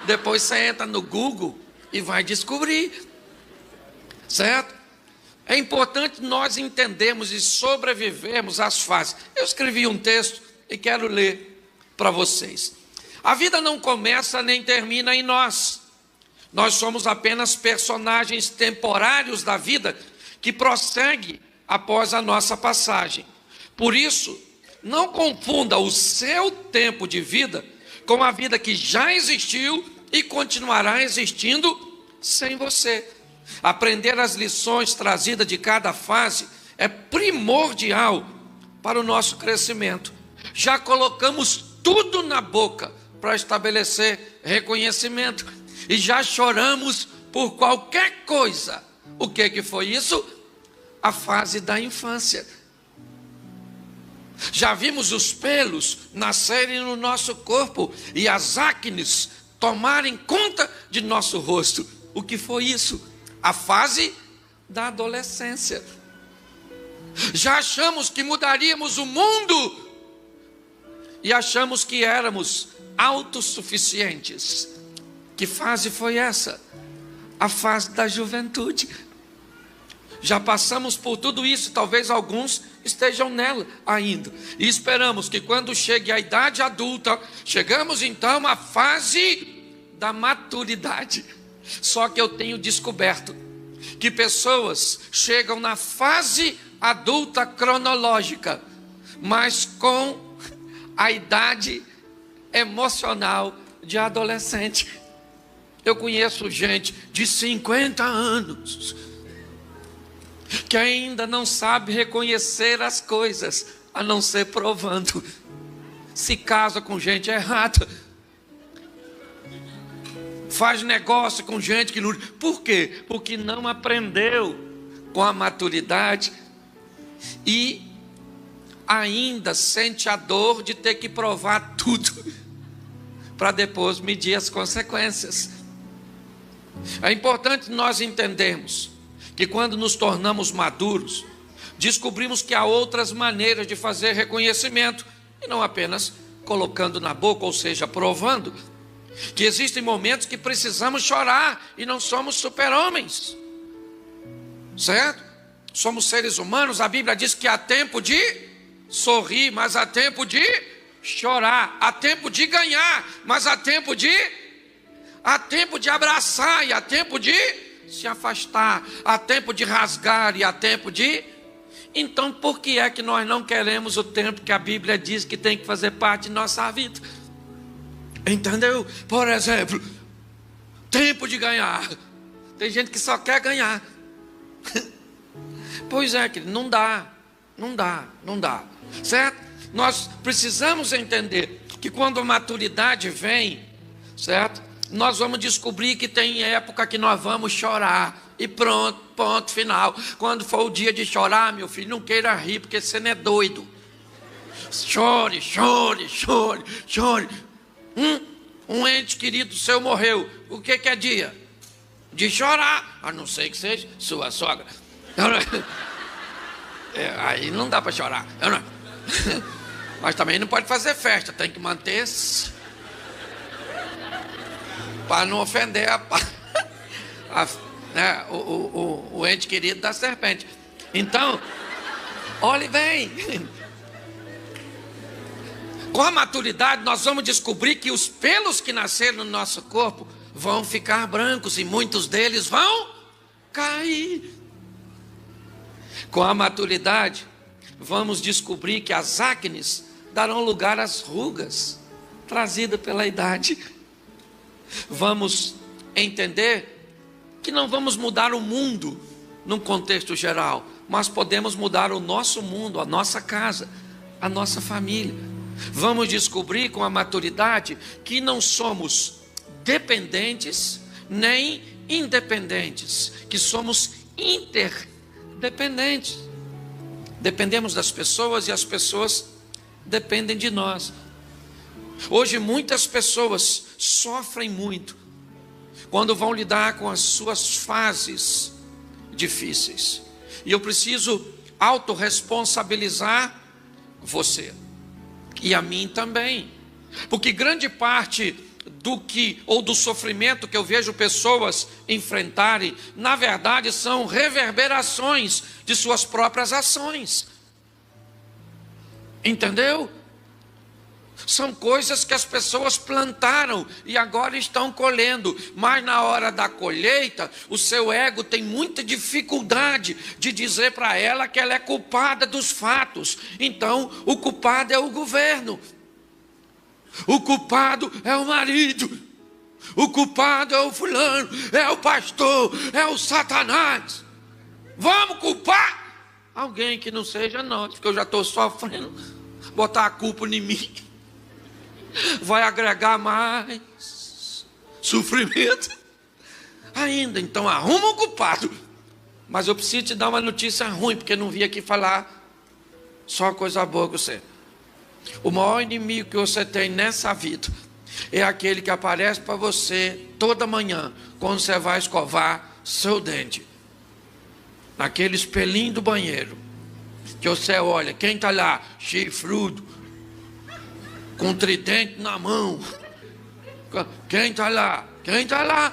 Depois você entra no Google e vai descobrir. Certo? É importante nós entendermos e sobrevivermos às fases. Eu escrevi um texto e quero ler para vocês. A vida não começa nem termina em nós. Nós somos apenas personagens temporários da vida que prossegue após a nossa passagem. Por isso, não confunda o seu tempo de vida com a vida que já existiu e continuará existindo sem você. Aprender as lições trazidas de cada fase é primordial para o nosso crescimento. Já colocamos tudo na boca para estabelecer reconhecimento e já choramos por qualquer coisa. O que foi isso? A fase da infância. Já vimos os pelos nascerem no nosso corpo e as acnes tomarem conta de nosso rosto. O que foi isso? A fase da adolescência. Já achamos que mudaríamos o mundo e achamos que éramos autossuficientes. Que fase foi essa? A fase da juventude. Já passamos por tudo isso, talvez alguns estejam nela ainda. E esperamos que quando chegue a idade adulta, chegamos então à fase da maturidade. Só que eu tenho descoberto que pessoas chegam na fase adulta cronológica, mas com a idade emocional de adolescente. Eu conheço gente de 50 anos que ainda não sabe reconhecer as coisas, a não ser provando. Se casa com gente errada, faz negócio com gente que não... Por quê? Porque não aprendeu com a maturidade e ainda sente a dor de ter que provar tudo para depois medir as consequências. É importante nós entendermos que quando nos tornamos maduros, descobrimos que há outras maneiras de fazer reconhecimento, e não apenas colocando na boca, ou seja, provando, que existem momentos que precisamos chorar, e não somos super-homens, certo? Somos seres humanos, a Bíblia diz que há tempo de sorrir, mas há tempo de chorar, há tempo de ganhar, mas há tempo de abraçar, e há tempo de se afastar, há tempo de rasgar e há tempo de... Então por que é que nós não queremos o tempo que a Bíblia diz que tem que fazer parte de nossa vida? Entendeu? Por exemplo, tempo de ganhar. Tem gente que só quer ganhar. Pois é, querido, não dá, certo? Nós precisamos entender, que quando a maturidade vem, certo? Nós vamos descobrir que tem época que nós vamos chorar. E pronto, ponto final. Quando for o dia de chorar, meu filho, não queira rir, porque você não é doido. Chore, chore, chore, chore. Um ente querido seu morreu. O que é dia? De chorar, a não ser que seja sua sogra. Aí não dá para chorar. Mas também não pode fazer festa, tem que manter-se para não ofender o ente querido da serpente. Então, olhe bem. Com a maturidade, nós vamos descobrir que os pelos que nasceram no nosso corpo vão ficar brancos e muitos deles vão cair. Com a maturidade, vamos descobrir que as acnes darão lugar às rugas trazidas pela idade. Vamos entender que não vamos mudar o mundo num contexto geral, mas podemos mudar o nosso mundo, a nossa casa, a nossa família. Vamos descobrir com a maturidade que não somos dependentes nem independentes, que somos interdependentes. Dependemos das pessoas e as pessoas dependem de nós. Hoje muitas pessoas sofrem muito quando vão lidar com as suas fases difíceis. E eu preciso autorresponsabilizar você e a mim também, porque grande parte do sofrimento que eu vejo pessoas enfrentarem, na verdade são reverberações de suas próprias ações. Entendeu? São coisas que as pessoas plantaram e agora estão colhendo, mas na hora da colheita, o seu ego tem muita dificuldade de dizer para ela que ela é culpada dos fatos. Então, o culpado é o governo, o culpado é o marido, o culpado é o fulano, é o pastor, é o Satanás. Vamos culpar alguém que não seja nós, porque eu já estou sofrendo. Botar a culpa em mim vai agregar mais sofrimento ainda. Então arruma um culpado. Mas eu preciso te dar uma notícia ruim, porque não vim aqui falar só coisa boa com você. O maior inimigo que você tem nessa vida é aquele que aparece para você toda manhã, quando você vai escovar seu dente, naquele espelhinho do banheiro, que você olha, quem está lá? Chifrudo, com tridente na mão. Quem está lá? Quem está lá?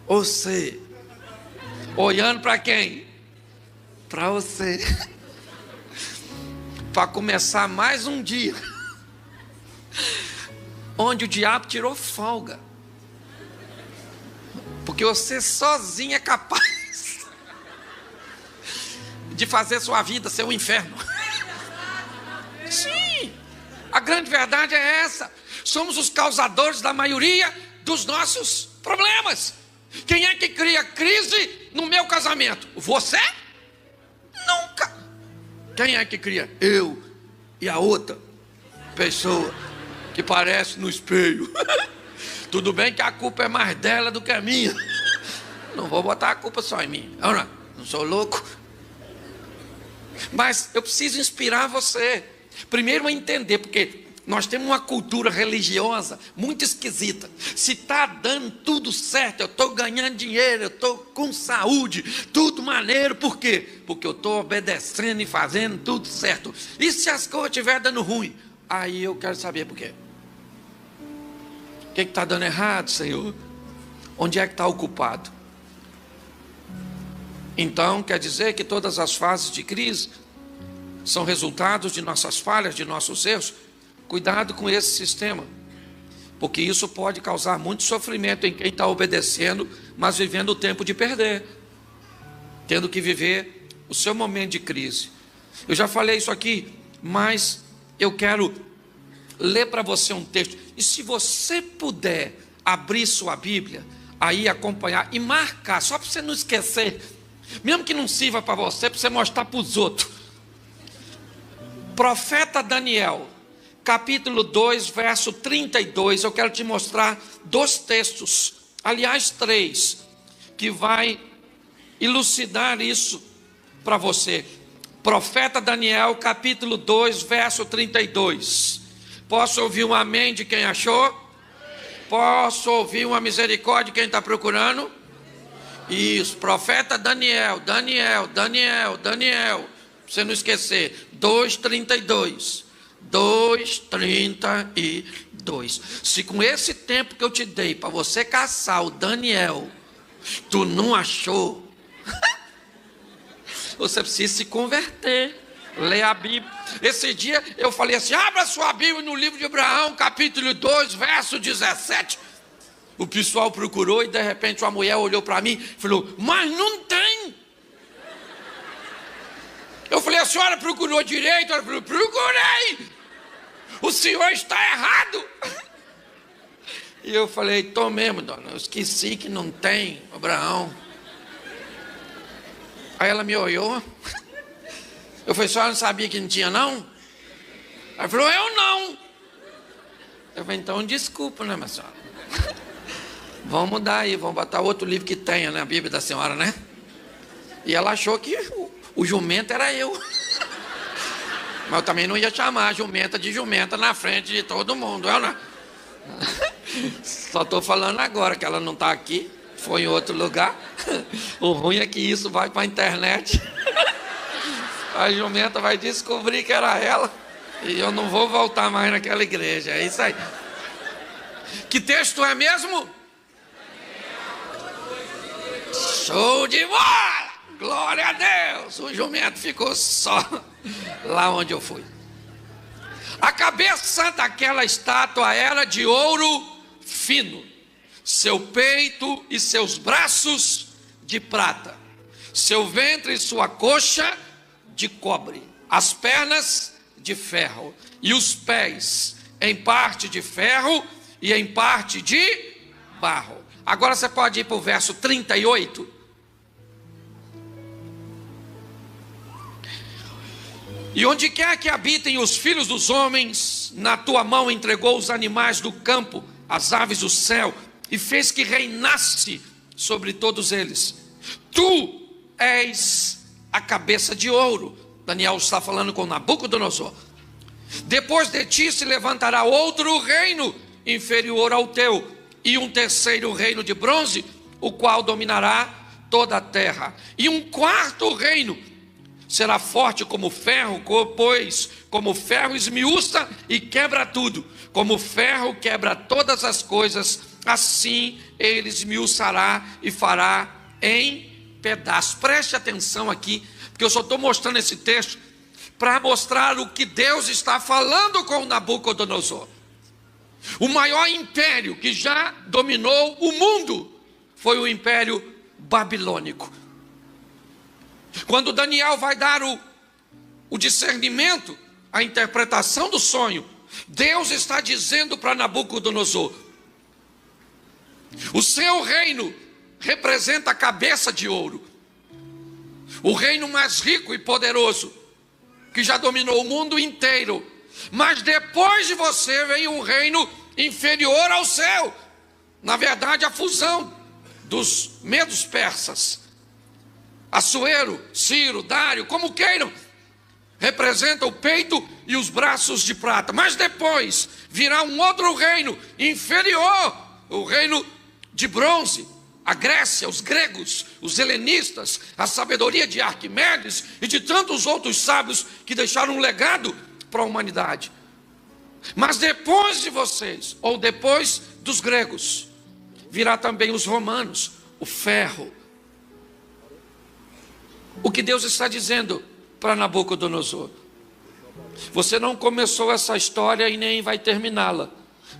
Você. Olhando para quem? Para você. Para começar mais um dia onde o diabo tirou folga, porque você sozinho é capaz de fazer sua vida ser um inferno. Sim, a grande verdade é essa. Somos os causadores da maioria dos nossos problemas. Quem é que cria crise no meu casamento? Você? Nunca. Quem é que cria? Eu e a outra pessoa que parece no espelho. Tudo bem que a culpa é mais dela do que a minha. Não vou botar a culpa só em mim. Eu não sou louco. Mas eu preciso inspirar você. Primeiro a entender, porque nós temos uma cultura religiosa muito esquisita. Se está dando tudo certo, eu estou ganhando dinheiro, eu estou com saúde, tudo maneiro, por quê? Porque eu estou obedecendo e fazendo tudo certo. E se as coisas estiverem dando ruim? Aí eu quero saber por quê. O que está dando errado, Senhor? Onde é que está o culpado? Então, quer dizer que todas as fases de crise são resultados de nossas falhas, de nossos erros? Cuidado com esse sistema, porque isso pode causar muito sofrimento em quem está obedecendo, mas vivendo o tempo de perder, tendo que viver o seu momento de crise. Eu já falei isso aqui, mas eu quero ler para você um texto. E se você puder abrir sua Bíblia, aí acompanhar e marcar, só para você não esquecer, mesmo que não sirva para você mostrar para os outros. Profeta Daniel, capítulo 2, verso 32. Eu quero te mostrar 2 textos, aliás 3, que vai elucidar isso para você. Profeta Daniel, capítulo 2, verso 32. Posso ouvir um amém de quem achou? Posso ouvir uma misericórdia de quem está procurando? Isso, profeta Daniel. Pra você não esquecer, 2:32. 2:32. Se com esse tempo que eu te dei para você caçar o Daniel, tu não achou, você precisa se converter, ler a Bíblia. Esse dia eu falei assim: abra sua Bíblia no livro de Abraão, capítulo 2, verso 17. O pessoal procurou e de repente uma mulher olhou para mim e falou: mas não tem. Eu falei: a senhora procurou direito? Ela falou: procurei. O senhor está errado. E eu falei: tô mesmo, dona, eu esqueci que não tem, Abraão. Aí ela me olhou. Eu falei: a senhora não sabia que não tinha, não? Ela falou: eu não. Eu falei: então desculpa, né, minha senhora? Vamos mudar aí, vamos botar outro livro que tenha, né, a Bíblia da senhora, né? E ela achou que o jumento era eu. Mas eu também não ia chamar a jumenta de jumenta na frente de todo mundo, eu não. Só estou falando agora que ela não está aqui, foi em outro lugar. O ruim é que isso vai para a internet. A jumenta vai descobrir que era ela e eu não vou voltar mais naquela igreja. É isso aí. Que texto é mesmo? Show de bola! Glória a Deus! O jumento ficou só lá onde eu fui. A cabeça daquela estátua era de ouro fino, seu peito e seus braços de prata, seu ventre e sua coxa de cobre, as pernas de ferro e os pés em parte de ferro e em parte de barro. Agora você pode ir para o verso 38. E onde quer que habitem os filhos dos homens, na tua mão entregou os animais do campo, as aves do céu, e fez que reinasse sobre todos eles. Tu és a cabeça de ouro. Daniel está falando com Nabucodonosor. Depois de ti se levantará outro reino inferior ao teu, e um terceiro reino de bronze, o qual dominará toda a terra. E um quarto reino será forte como ferro, pois como ferro esmiuça e quebra tudo, como ferro quebra todas as coisas, assim ele esmiuçará e fará em pedaços. Preste atenção aqui, porque eu só estou mostrando esse texto para mostrar o que Deus está falando com Nabucodonosor. O maior império que já dominou o mundo foi o Império Babilônico. Quando Daniel vai dar o discernimento, a interpretação do sonho, Deus está dizendo para Nabucodonosor: o seu reino representa a cabeça de ouro, o reino mais rico e poderoso, que já dominou o mundo inteiro. Mas depois de você vem um reino inferior ao seu. Na verdade, a fusão dos medos persas, Assuero, Ciro, Dário, como queiram, representa o peito e os braços de prata. Mas depois virá um outro reino inferior, o reino de bronze, a Grécia, os gregos, os helenistas, a sabedoria de Arquimedes e de tantos outros sábios que deixaram um legado para a humanidade. Mas depois de vocês, ou depois dos gregos, virá também os romanos, o ferro. O que Deus está dizendo para Nabucodonosor: você não começou essa história e nem vai terminá-la.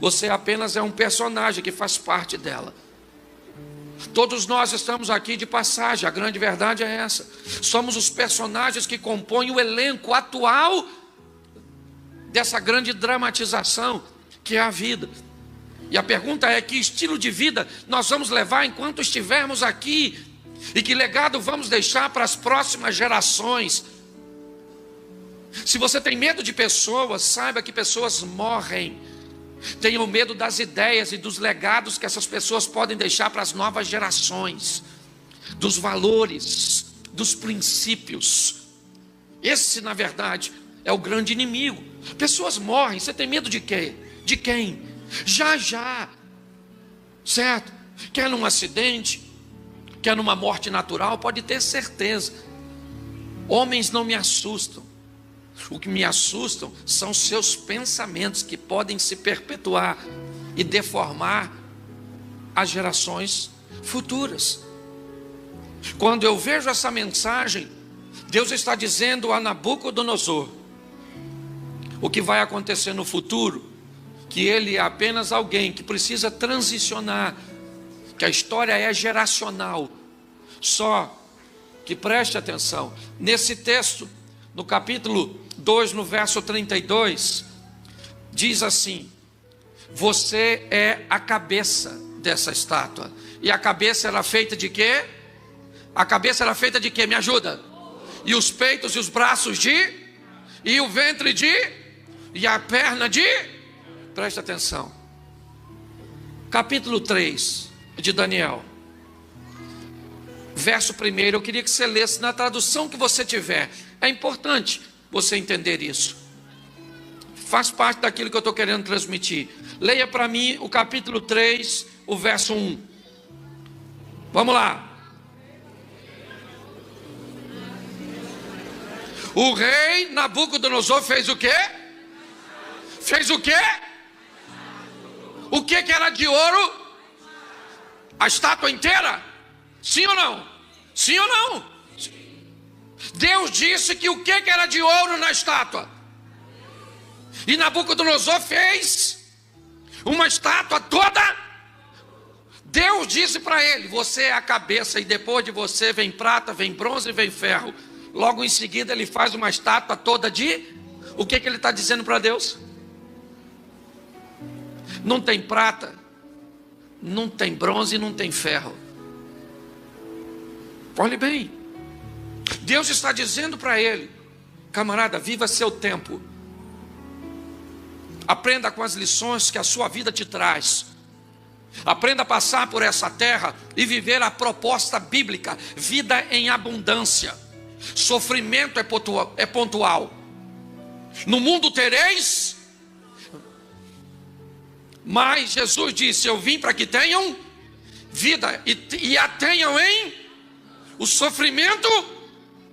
Você apenas é um personagem que faz parte dela. Todos nós estamos aqui de passagem, a grande verdade é essa. Somos os personagens que compõem o elenco atual dessa grande dramatização que é a vida. E a pergunta é: que estilo de vida nós vamos levar enquanto estivermos aqui? E que legado vamos deixar para as próximas gerações? Se você tem medo de pessoas, saiba que pessoas morrem. Tenham medo das ideias e dos legados que essas pessoas podem deixar para as novas gerações, dos valores, dos princípios. Esse, na verdade, é o grande inimigo. Pessoas morrem, você tem medo de quê? De quem? Já, certo? Quer num acidente, quer numa morte natural, pode ter certeza. Homens não me assustam. O que me assustam são seus pensamentos, que podem se perpetuar e deformar as gerações futuras. Quando eu vejo essa mensagem, Deus está dizendo a Nabucodonosor o que vai acontecer no futuro, que ele é apenas alguém que precisa transicionar, que a história é geracional. Só que preste atenção, nesse texto, no capítulo 2, no verso 32, diz assim: você é a cabeça dessa estátua. E a cabeça era feita de quê? A cabeça era feita de quê? Me ajuda. E os peitos e os braços de? E o ventre de? E a perna de? Preste atenção. Capítulo 3 de Daniel, verso 1, eu queria que você lesse na tradução que você tiver. É importante você entender isso. Faz parte daquilo que eu estou querendo transmitir. Leia para mim o capítulo 3, o verso 1. Vamos lá. O rei Nabucodonosor fez o quê? Fez o quê? O que era de ouro? A estátua inteira? Sim ou não? Sim ou não? Deus disse que o que era de ouro na estátua? E Nabucodonosor fez uma estátua toda. Deus disse para ele: você é a cabeça, e depois de você vem prata, vem bronze e vem ferro. Logo em seguida ele faz uma estátua toda de... O que ele está dizendo para Deus? Não tem prata, não tem bronze, não tem ferro. Olhe bem, Deus está dizendo para ele: camarada, viva seu tempo. Aprenda com as lições que a sua vida te traz. Aprenda a passar por essa terra e viver a proposta bíblica: vida em abundância. Sofrimento é pontual. No mundo tereis, mas Jesus disse: eu vim para que tenham vida e a tenham em... O sofrimento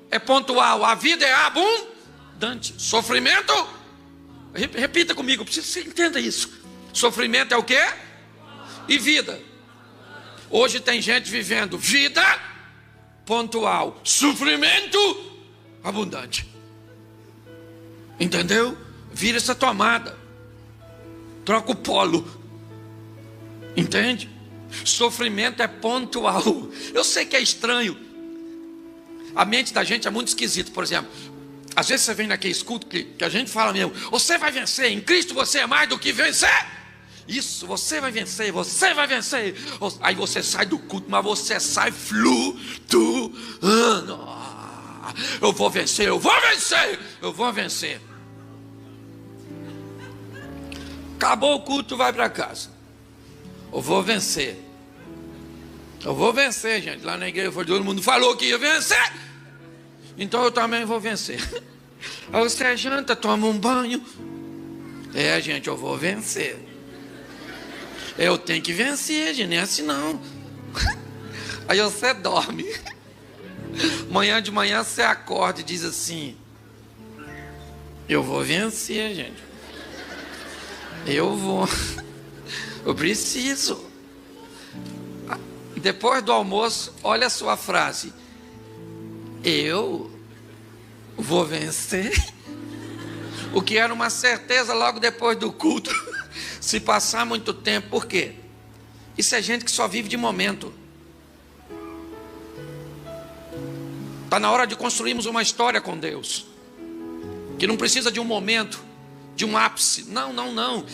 é pontual, a vida é abundante. Sofrimento, repita comigo, preciso que você entenda isso. Sofrimento é o quê? E vida. Hoje tem gente vivendo vida pontual, sofrimento abundante. Entendeu? Vira essa tomada, troca o polo. Entende? Sofrimento é pontual. Eu sei que é estranho. A mente da gente é muito esquisita. Por exemplo, às vezes você vem naquele culto que a gente fala mesmo: você vai vencer, em Cristo você é mais do que vencer. Isso, você vai vencer, você vai vencer. Aí você sai do culto, mas você sai flutuando. Eu vou vencer, eu vou vencer, eu vou vencer. Acabou o culto, vai para casa. Eu vou vencer. Eu vou vencer, gente. Lá na igreja todo mundo falou que ia vencer, então eu também vou vencer. Aí você janta, toma um banho. É, gente, eu vou vencer. Eu tenho que vencer, gente, não é assim não. Aí você dorme. Manhã de manhã você acorda e diz assim: eu vou vencer, gente. Eu vou. Eu preciso. Depois do almoço, olha a sua frase: eu vou vencer. O que era uma certeza logo depois do culto se passar muito tempo. Por quê? Isso é gente que só vive de momento. Está na hora de construirmos uma história com Deus, que não precisa de um momento, de um ápice. Não.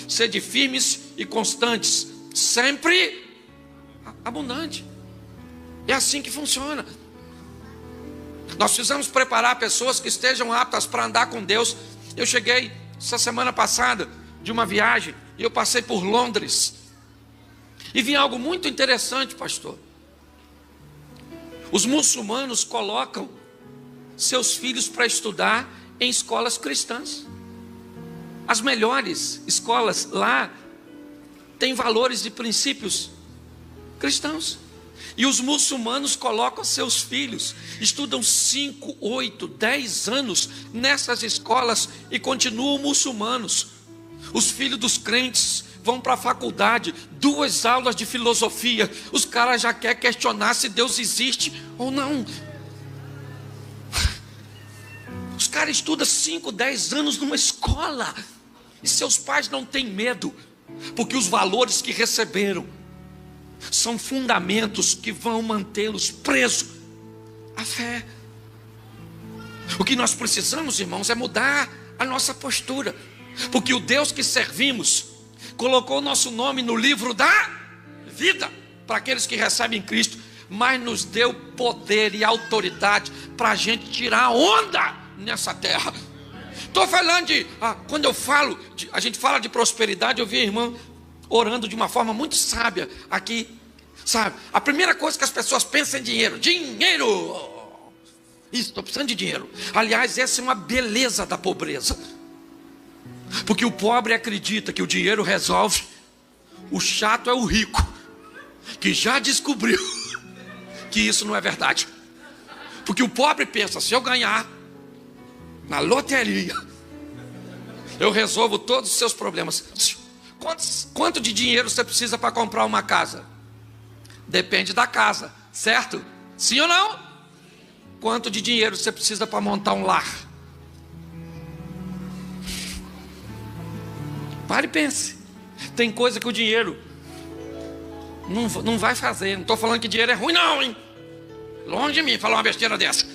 Sede firmes e constantes, sempre abundante. É assim que funciona. Nós precisamos preparar pessoas que estejam aptas para andar com Deus. Eu cheguei essa semana passada de uma viagem e eu passei por Londres e vi algo muito interessante, pastor. Os muçulmanos colocam seus filhos para estudar em escolas cristãs. As melhores escolas lá têm valores e princípios cristãos. E os muçulmanos colocam seus filhos, estudam 5, 8, 10 anos nessas escolas e continuam muçulmanos. Os filhos dos crentes vão para a faculdade, 2 aulas de filosofia, os caras já querem questionar se Deus existe ou não. Os caras estudam 5, 10 anos numa escola e seus pais não têm medo, porque os valores que receberam são fundamentos que vão mantê-los presos à fé. O que nós precisamos, irmãos, é mudar a nossa postura, porque o Deus que servimos colocou o nosso nome no livro da vida para aqueles que recebem Cristo, mas nos deu poder e autoridade para a gente tirar a onda nessa terra. Estou falando de, quando eu falo, a gente fala de prosperidade, eu vi a irmã orando de uma forma muito sábia aqui, sabe? A primeira coisa que as pessoas pensam é dinheiro. Dinheiro! Isso, estou precisando de dinheiro. Aliás, essa é uma beleza da pobreza, porque o pobre acredita que o dinheiro resolve. O chato é o rico, que já descobriu que isso não é verdade. Porque o pobre pensa, se eu ganhar na loteria, eu resolvo todos os seus problemas. Quanto de dinheiro você precisa para comprar uma casa? Depende da casa, certo? Sim ou não? Quanto de dinheiro você precisa para montar um lar? Pare e pense. Tem coisa que o dinheiro não vai fazer. Não estou falando que dinheiro é ruim não, hein? Longe de mim falar uma besteira dessa.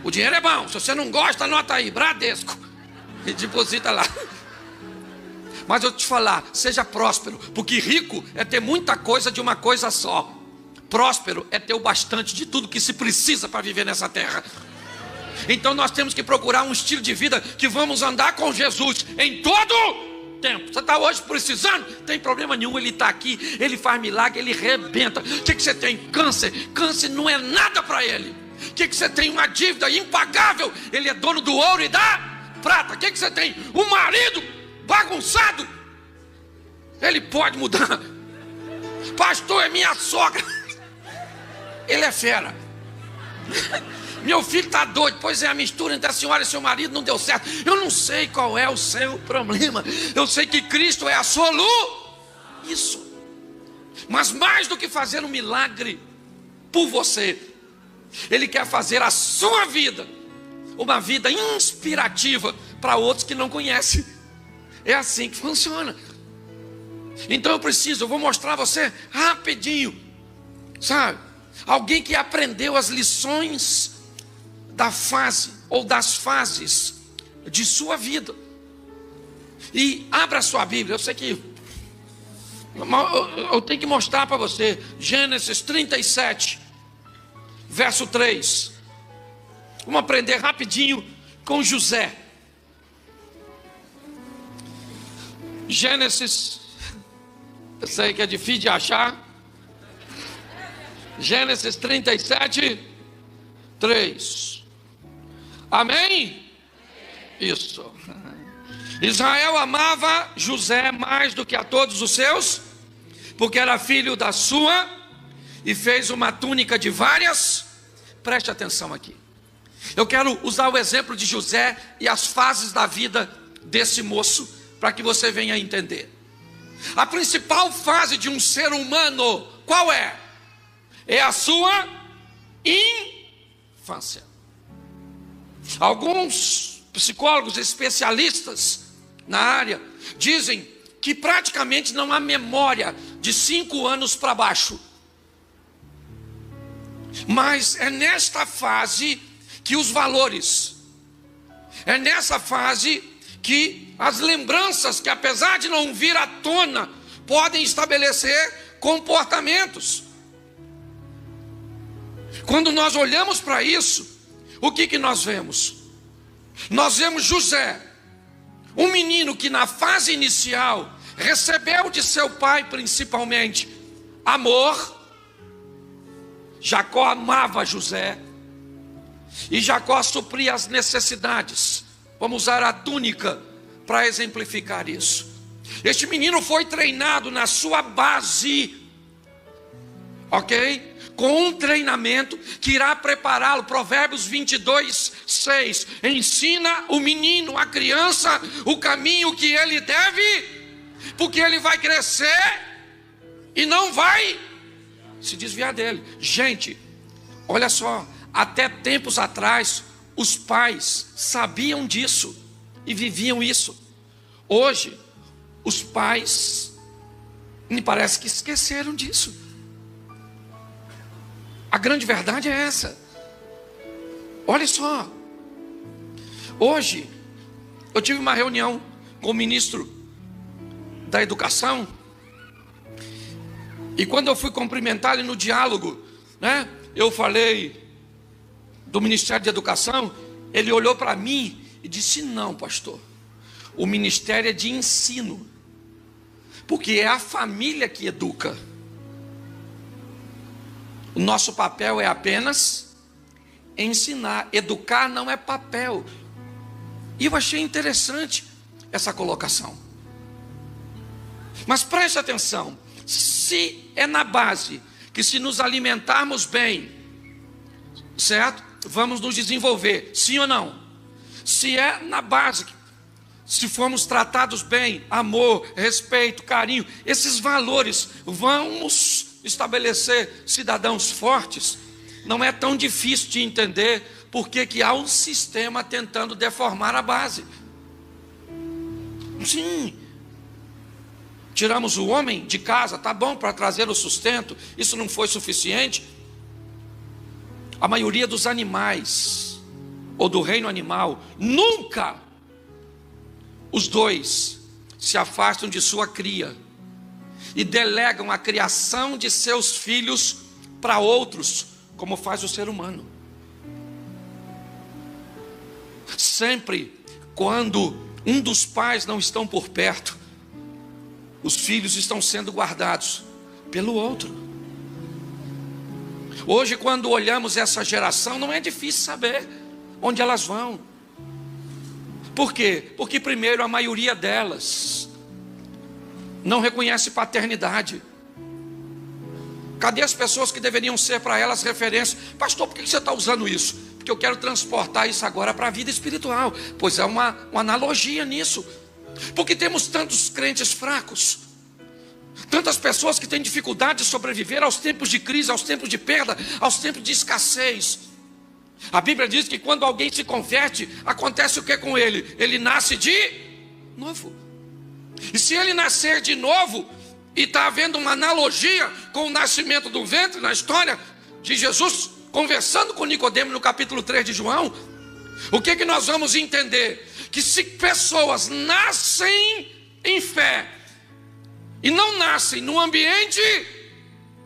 O dinheiro é bom. Se você não gosta, anota aí, Bradesco, e deposita lá. Mas eu te falar, seja próspero, porque rico é ter muita coisa de uma coisa só. Próspero é ter o bastante de tudo que se precisa para viver nessa terra. Então nós temos que procurar um estilo de vida que vamos andar com Jesus em todo tempo. Você está hoje precisando? Tem problema nenhum, Ele está aqui, Ele faz milagre, Ele rebenta. O que você tem? Câncer. Câncer não é nada para Ele. O que você tem? Uma dívida impagável. Ele é dono do ouro e da prata. O que você tem? Um marido bagunçado. Ele pode mudar. Pastor, é minha sogra. Ele é fera. Meu filho está doido. Pois é, a mistura entre a senhora e seu marido não deu certo. Eu não sei qual é o seu problema. Eu sei que Cristo é a solução. Isso. Mas mais do que fazer um milagre por você, Ele quer fazer a sua vida uma vida inspirativa para outros que não conhecem. É assim que funciona. Então eu vou mostrar a você rapidinho, sabe? Alguém que aprendeu as lições da fase ou das fases de sua vida. E abra sua Bíblia. Eu sei que eu tenho que mostrar para você Gênesis 37, verso 3. Vamos aprender rapidinho com José. Gênesis, eu sei que é difícil de achar. Gênesis 37, 3. Amém? Isso. Israel amava José mais do que a todos os seus, porque era filho da sua, e fez uma túnica de várias. Preste atenção aqui. Eu quero usar o exemplo de José e as fases da vida desse moço, para que você venha entender. A principal fase de um ser humano, qual é? É a sua infância. Alguns psicólogos especialistas na área dizem que praticamente não há memória de 5 anos para baixo. Mas é nesta fase que os valores, é nessa fase que as lembranças, que apesar de não vir à tona, podem estabelecer comportamentos. Quando nós olhamos para isso, o que nós vemos? Nós vemos José, um menino que na fase inicial recebeu de seu pai principalmente amor. Jacó amava José, e Jacó supria as necessidades. Vamos usar a túnica para exemplificar isso. Este menino foi treinado na sua base, ok? Com um treinamento que irá prepará-lo. Provérbios 22:6. Ensina o menino, a criança, o caminho que ele deve, porque ele vai crescer e não vai se desviar dele. Gente, olha só, até tempos atrás os pais sabiam disso e viviam isso. Hoje os pais me parece que esqueceram disso. A grande verdade é essa. Olha só, hoje eu tive uma reunião com o ministro da Educação, e quando eu fui cumprimentar ele no diálogo, né, eu falei do Ministério de Educação. Ele olhou para mim e disse: não, pastor, o ministério é de ensino, porque é a família que educa. O nosso papel é apenas ensinar. Educar não é papel. E eu achei interessante essa colocação. Mas preste atenção: se é na base que, se nos alimentarmos bem, certo? Vamos nos desenvolver, sim ou não? Se é na base, se formos tratados bem, amor, respeito, carinho, esses valores, vamos estabelecer cidadãos fortes. Não é tão difícil de entender porque que há um sistema tentando deformar a base. Sim, tiramos o homem de casa, tá bom, para trazer o sustento. Isso não foi suficiente. A maioria dos animais, ou do reino animal, nunca os dois se afastam de sua cria e delegam a criação de seus filhos para outros, como faz o ser humano. Sempre quando um dos pais não estão por perto, os filhos estão sendo guardados pelo outro. Hoje, quando olhamos essa geração, não é difícil saber onde elas vão. Por quê? Porque primeiro, a maioria delas não reconhece paternidade. Cadê as pessoas que deveriam ser para elas referência? Pastor, por que você está usando isso? Porque eu quero transportar isso agora para a vida espiritual. Pois é uma analogia nisso. Porque temos tantos crentes fracos, tantas pessoas que têm dificuldade de sobreviver aos tempos de crise, aos tempos de perda, aos tempos de escassez. A Bíblia diz que quando alguém se converte, acontece o que com ele? Ele nasce de novo. E se ele nascer de novo, e está havendo uma analogia com o nascimento do ventre na história de Jesus conversando com Nicodemo no capítulo 3 de João, o que nós vamos entender? Que se pessoas nascem em fé e não nascem num ambiente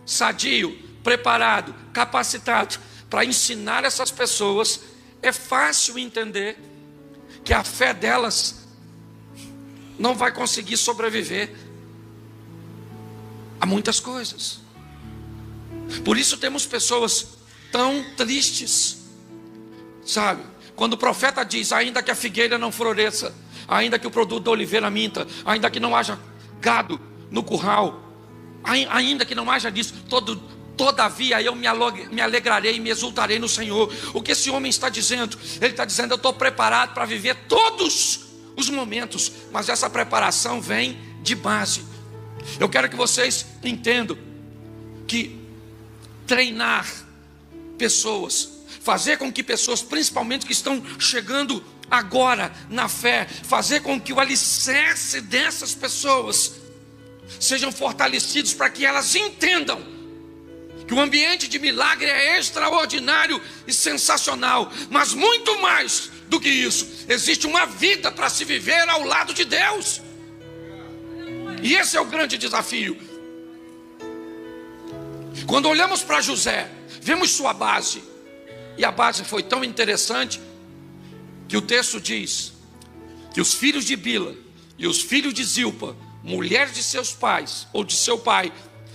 sadio, preparado, capacitado para ensinar essas pessoas, é fácil entender que a fé delas não vai conseguir sobreviver a muitas coisas. Por isso temos pessoas tão tristes, sabe? Quando o profeta diz: ainda que a figueira não floresça, ainda que o produto da oliveira minta, ainda que não haja gado no curral, ainda que não haja disso, todavia eu me alegrarei e me exultarei no Senhor. O que esse homem está dizendo? Ele está dizendo: eu estou preparado para viver todos os momentos, mas essa preparação vem de base. Eu quero que vocês entendam que treinar pessoas, fazer com que pessoas, principalmente que estão chegando agora na fé, fazer com que o alicerce dessas pessoas sejam fortalecidos para que elas entendam que o ambiente de milagre é extraordinário e sensacional, mas muito mais do que isso, existe uma vida para se viver ao lado de Deus. E esse é o grande desafio. Quando olhamos para José, vemos sua base, E a base foi tão interessante que o texto diz que os filhos de Bila e os filhos de Zilpa, mulheres de seus pais ou de seu pai,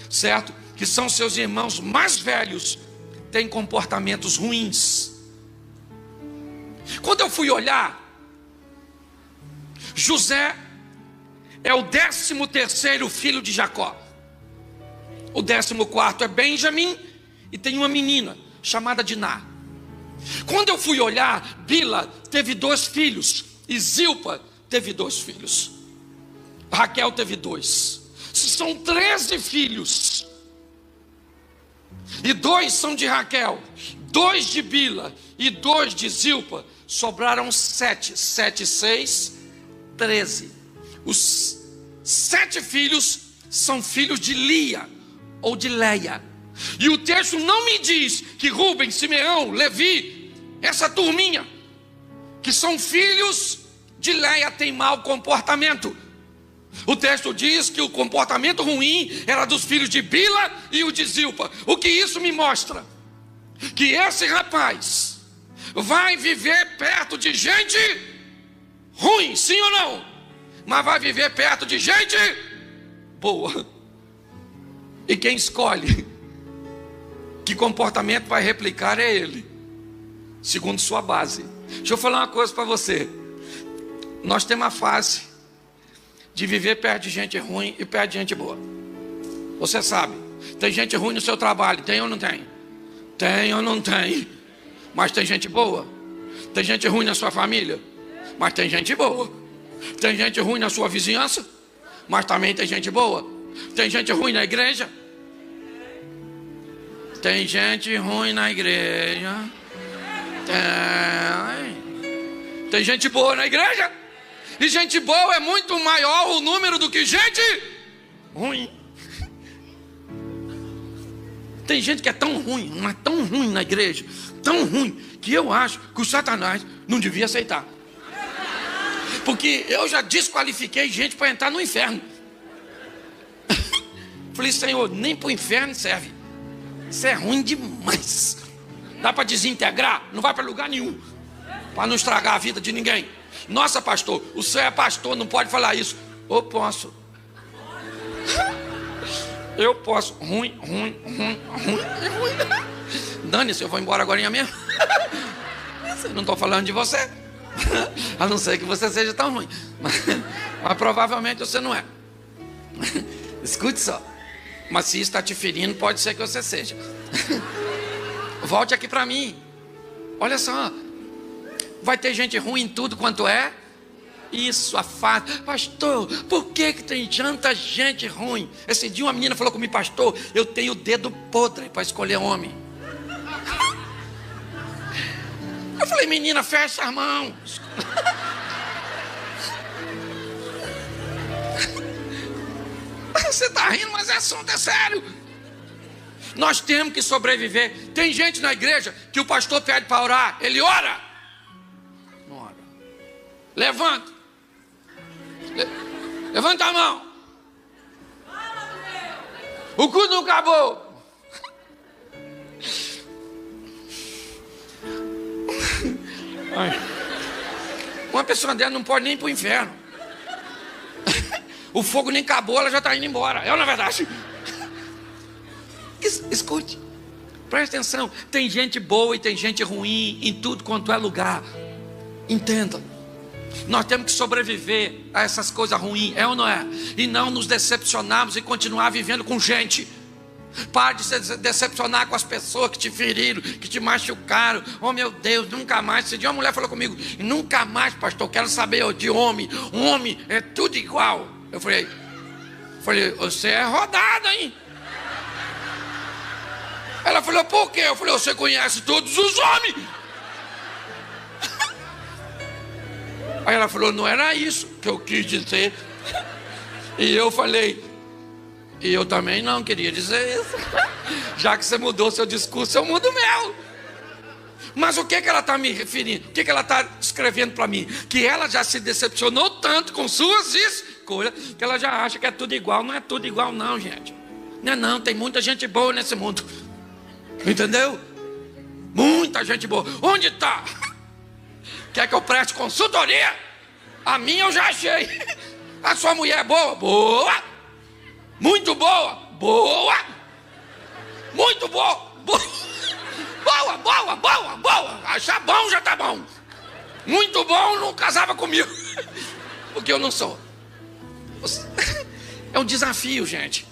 certo? Que são seus irmãos mais velhos, têm comportamentos ruins. Quando eu fui olhar, José é o 13º filho de Jacó. O 14º é Benjamim e tem uma menina chamada Diná. Quando eu fui olhar, Bila teve 2 filhos e Zilpa teve 2 filhos. Raquel teve 2. São 13 filhos. E 2 são de Raquel, 2 de Bila e 2 de Zilpa. Sobraram 7. 7, 6, 13. Os 7 filhos são filhos de Lia ou de Leia. E o texto não me diz que Rúben, Simeão, Levi, essa turminha, que são filhos de Leia, tem mau comportamento. O texto diz que o comportamento ruim era dos filhos de Bila e o de Zilpa. O que isso me mostra? Que esse rapaz vai viver perto de gente ruim, sim ou não? Mas vai viver perto de gente boa. E quem escolhe que comportamento vai replicar é ele, segundo sua base. Deixa eu falar uma coisa para você. Nós temos a fase de viver perto de gente ruim e perto de gente boa. Você sabe, tem gente ruim no seu trabalho, tem ou não tem? Tem ou não tem? Mas tem gente boa. Tem gente ruim na sua família, mas tem gente boa. Tem gente ruim na sua vizinhança, mas também tem gente boa. Tem gente ruim na igreja. Tem gente ruim na igreja. Tem gente boa na igreja. E gente boa é muito maior o número do que gente ruim. Tem gente que é tão ruim, mas tão ruim na igreja, tão ruim, que eu acho que o Satanás não devia aceitar. Porque eu já desqualifiquei gente para entrar no inferno. Falei, Senhor, nem para o inferno serve. Isso é ruim demais. Dá para desintegrar? Não vai para lugar nenhum, para não estragar a vida de ninguém. Nossa, pastor, o senhor é pastor, não pode falar isso. Eu posso. Eu posso. Ruim. Dane-se, eu vou embora agora mesmo. Eu não estou falando de você. A não ser que você seja tão ruim. Mas provavelmente você não é. Escute só. Mas se isso está te ferindo, pode ser que você seja. Volte aqui para mim. Olha só. Vai ter gente ruim em tudo quanto é. Isso, a fase. Pastor, por que tem tanta gente ruim? Esse dia uma menina falou comigo, pastor, eu tenho o dedo podre para escolher homem. Eu falei, menina, fecha as mãos. Você está rindo, mas esse assunto é sério. Nós temos que sobreviver. Tem gente na igreja que o pastor pede para orar, ele ora. Não ora. Levanta. Levanta a mão. O culto não acabou. Ai. Uma pessoa dela não pode nem ir para o inferno. O fogo nem acabou, ela já está indo embora. É ou não é verdade? Escute, preste atenção. Tem gente boa e tem gente ruim em tudo quanto é lugar. Entenda. Nós temos que sobreviver a essas coisas ruins, é ou não é? E não nos decepcionarmos e continuar vivendo com gente. Pare de se decepcionar com as pessoas que te feriram, que te machucaram. Oh meu Deus, nunca mais. Esse dia uma mulher falou comigo, nunca mais, pastor, quero saber de homem. Homem é tudo igual. Eu falei, você é rodada, hein? Ela falou, por quê? Eu falei, você conhece todos os homens. Aí ela falou, não era isso que eu quis dizer. E eu falei, e eu também não queria dizer isso. Já que você mudou seu discurso, eu mudo o meu. Mas o que ela está me referindo? O que ela está escrevendo para mim? Que ela já se decepcionou tanto com suas escolhas, que ela já acha que é tudo igual. Não é tudo igual não, gente. Não é não, tem muita gente boa nesse mundo. Entendeu? Muita muita gente boa. Onde está? Quer que eu preste consultoria? A minha eu já achei. A sua mulher é boa? Boa. Muito boa? Boa. Muito boa? Boa. Boa, boa, boa, boa. Achar bom já tá bom. Muito bom não casava comigo. Porque eu não sou. É um desafio, gente.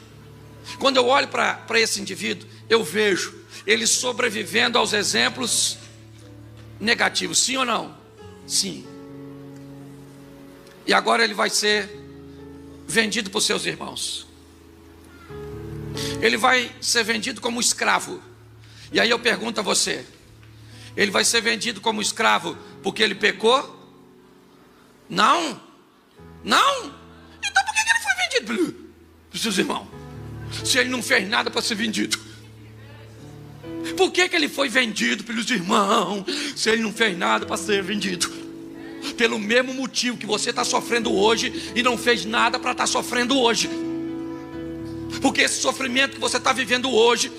Quando eu olho para esse indivíduo, eu vejo ele sobrevivendo aos exemplos negativos. Sim ou não? Sim. E agora ele vai ser vendido por seus irmãos. Ele vai ser vendido como escravo. E aí eu pergunto a você: ele vai ser vendido como escravo porque ele pecou? Não. Não. Então por que ele foi vendido pelos seus irmãos? Se ele não fez nada para ser vendido. Por que ele foi vendido pelos irmãos? Se ele não fez nada para ser vendido. Pelo mesmo motivo que você está sofrendo hoje e não fez nada para estar sofrendo hoje. Porque esse sofrimento que você está vivendo hoje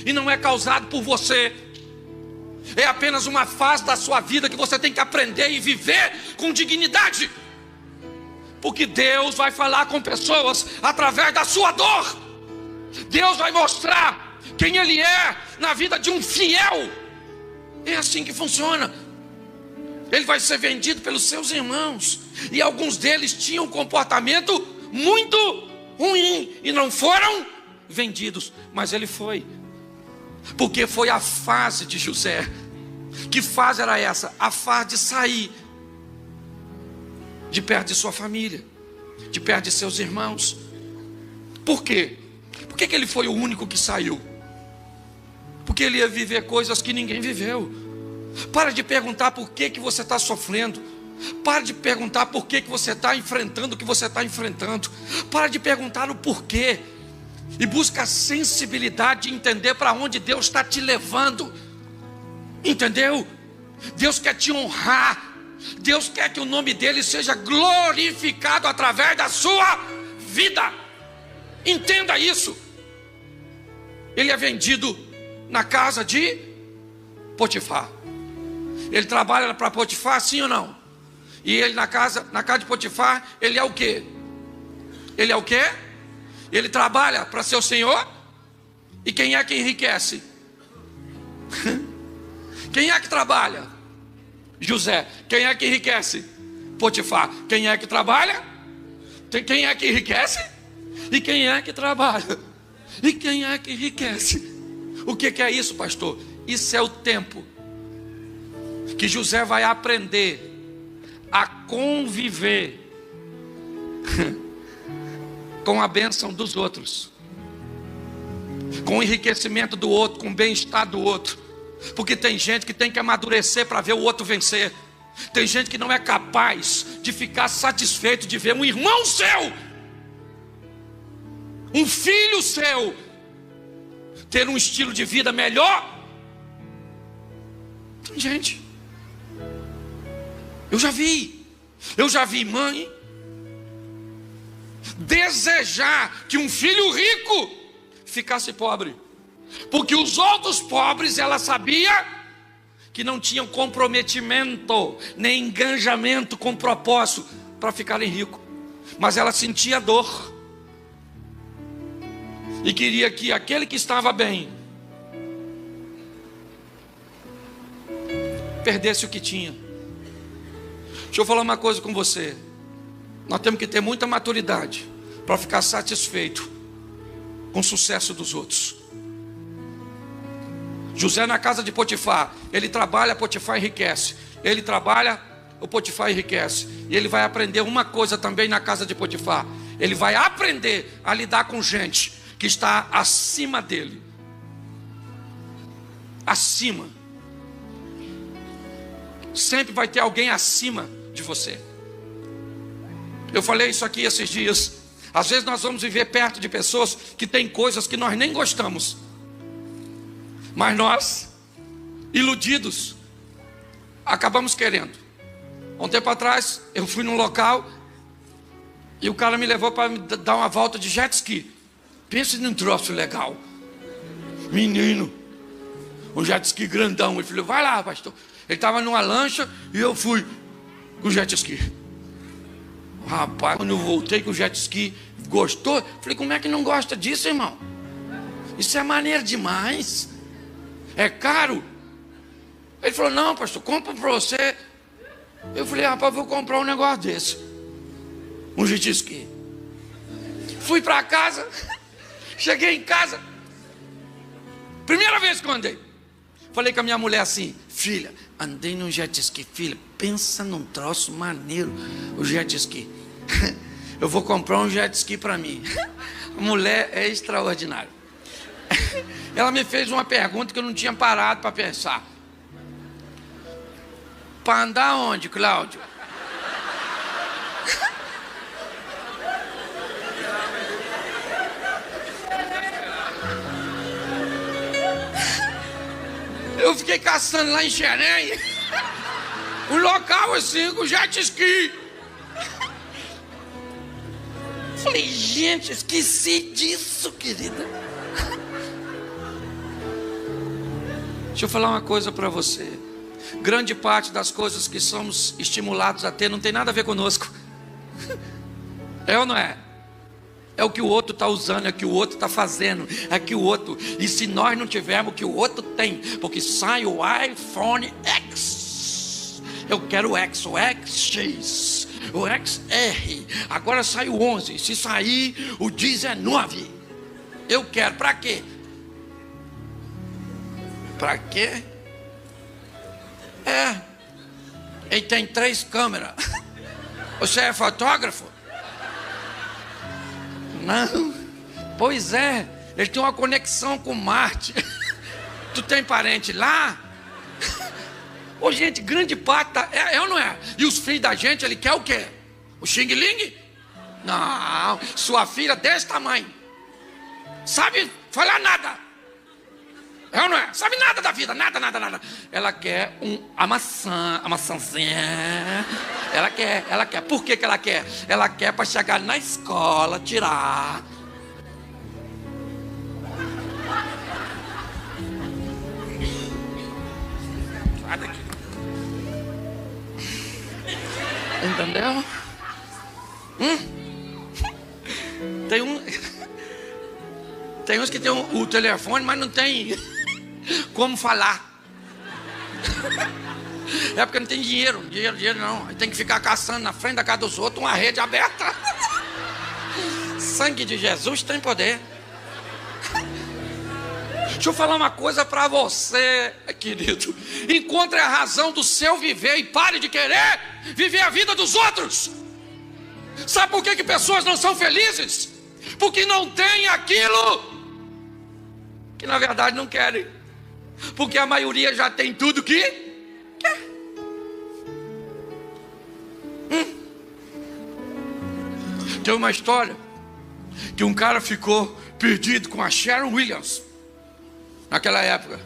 e não é causado por você, é apenas uma fase da sua vida que você tem que aprender e viver com dignidade. Porque Deus vai falar com pessoas através da sua dor. Deus vai mostrar quem Ele é na vida de um fiel. É assim que funciona. Ele vai ser vendido pelos seus irmãos. E alguns deles tinham um comportamento muito ruim e não foram vendidos. Mas ele foi. Porque foi a fase de José. Que fase era essa? A fase de sair de perto de sua família, de perto de seus irmãos. Por quê? Por que ele foi o único que saiu? Porque ele ia viver coisas que ninguém viveu. Para de perguntar por que você está sofrendo. Para de perguntar por que você está enfrentando o que você está enfrentando. Para de perguntar o porquê. E busca a sensibilidade de entender para onde Deus está te levando. Entendeu? Deus quer te honrar. Deus quer que o nome dele seja glorificado através da sua vida. Entenda isso. Ele é vendido na casa de Potifar. Ele trabalha para Potifar, sim ou não? E ele na casa de Potifar, ele é o quê? Ele é o quê? Ele trabalha para seu senhor. E quem é que enriquece? Quem é que trabalha? José. Quem é que enriquece? Potifar. Quem é que trabalha? Quem é que enriquece? E quem é que trabalha? E quem é que enriquece? O que é isso, pastor? Isso é o tempo que José vai aprender a conviver com a bênção dos outros, com o enriquecimento do outro, com o bem-estar do outro. Porque tem gente que tem que amadurecer para ver o outro vencer. Tem gente que não é capaz de ficar satisfeito de ver um irmão seu, um filho seu, ter um estilo de vida melhor. Tem gente. Eu já vi mãe desejar que um filho rico ficasse pobre, porque os outros pobres, ela sabia que não tinham comprometimento, nem engajamento com propósito para ficarem ricos. Mas ela sentia dor e queria que aquele que estava bem perdesse o que tinha. Deixa eu falar uma coisa com você. Nós temos que ter muita maturidade para ficar satisfeito com o sucesso dos outros. José na casa de Potifar, ele trabalha, Potifar enriquece. Ele trabalha, o Potifar enriquece. E ele vai aprender uma coisa também na casa de Potifar. Ele vai aprender a lidar com gente que está acima dele. Acima. Sempre vai ter alguém acima de você. Eu falei isso aqui esses dias. Às vezes nós vamos viver perto de pessoas que têm coisas que nós nem gostamos, mas nós, iludidos, acabamos querendo. Um tempo atrás eu fui num local e o cara me levou para me dar uma volta de jet ski. Pensa num troço legal. Menino, um jet ski grandão. Ele falou, vai lá, pastor. Ele estava numa lancha e eu fui com o jet ski. Rapaz, quando eu voltei com o jet ski, gostou? Falei, como é que não gosta disso, irmão? Isso é maneiro demais. É caro. Ele falou, não, pastor, compra para você. Eu falei, rapaz, vou comprar um negócio desse. Um jet ski. Fui para casa. Cheguei em casa. Primeira vez que eu andei. Falei com a minha mulher assim, filha, andei num jet ski. Filha, pensa num troço maneiro. O jet ski. Eu vou comprar um jet ski para mim. A mulher é extraordinária. Ela me fez uma pergunta que eu não tinha parado para pensar. Para andar onde, Cláudio? Eu fiquei caçando lá em Xerém um local assim com jet ski. Falei, gente, esqueci disso, querida. Deixa eu falar uma coisa para você. Grande parte das coisas que somos estimulados a ter não tem nada a ver conosco. É ou não é? É o que o outro está usando, é o que o outro está fazendo, é o que o outro. E se nós não tivermos o que o outro tem, porque sai o iPhone X, eu quero o X, o XX, o XR, agora sai o 11, se sair o 19, eu quero, para quê? Para quê? Ele tem 3 câmeras. Você é fotógrafo? Não. Pois é, ele tem uma conexão com Marte. Tu tem parente lá? Ô, gente, grande parte é ou não é? E os filhos da gente, ele quer o quê? O Xing Ling? Não, sua filha desse tamanho, sabe falar nada. É ou não é? Sabe nada da vida, nada. Ela quer a maçãzinha. Ela quer. Por que ela quer? Ela quer para chegar na escola, tirar. Sai daqui. Entendeu? Tem uns que tem o telefone, mas não tem como falar. É porque não tem dinheiro não. Tem que ficar caçando na frente da casa dos outros uma rede aberta. Sangue de Jesus tem poder. Deixa eu falar uma coisa para você, querido. Encontre a razão do seu viver e pare de querer viver a vida dos outros. Sabe por que pessoas não são felizes? Porque não tem aquilo que na verdade não querem. Porque a maioria já tem tudo que quer. Tem uma história que um cara ficou perdido com a Sharon Williams naquela época.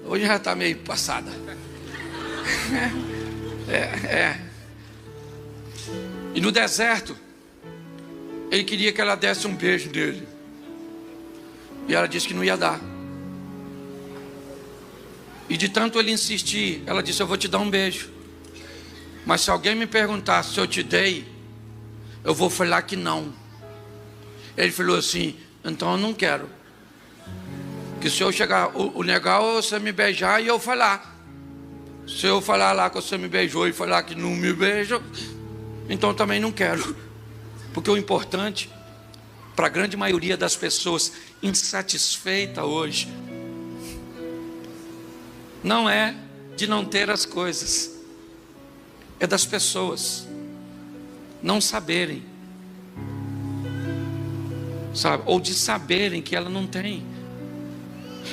Hoje já está meio passada. E no deserto ele queria que ela desse um beijo nele. E ela disse que não ia dar. E de tanto ele insistir, ela disse, eu vou te dar um beijo. Mas se alguém me perguntar se eu te dei, eu vou falar que não. Ele falou assim, então eu não quero. Que se eu chegar, o legal é você me beijar e eu falar. Se eu falar lá que você me beijou e falar que não me beija, então também não quero. Porque o importante, para a grande maioria das pessoas insatisfeita hoje, não é de não ter as coisas, é das pessoas não saberem, sabe? Ou de saberem que ela não tem.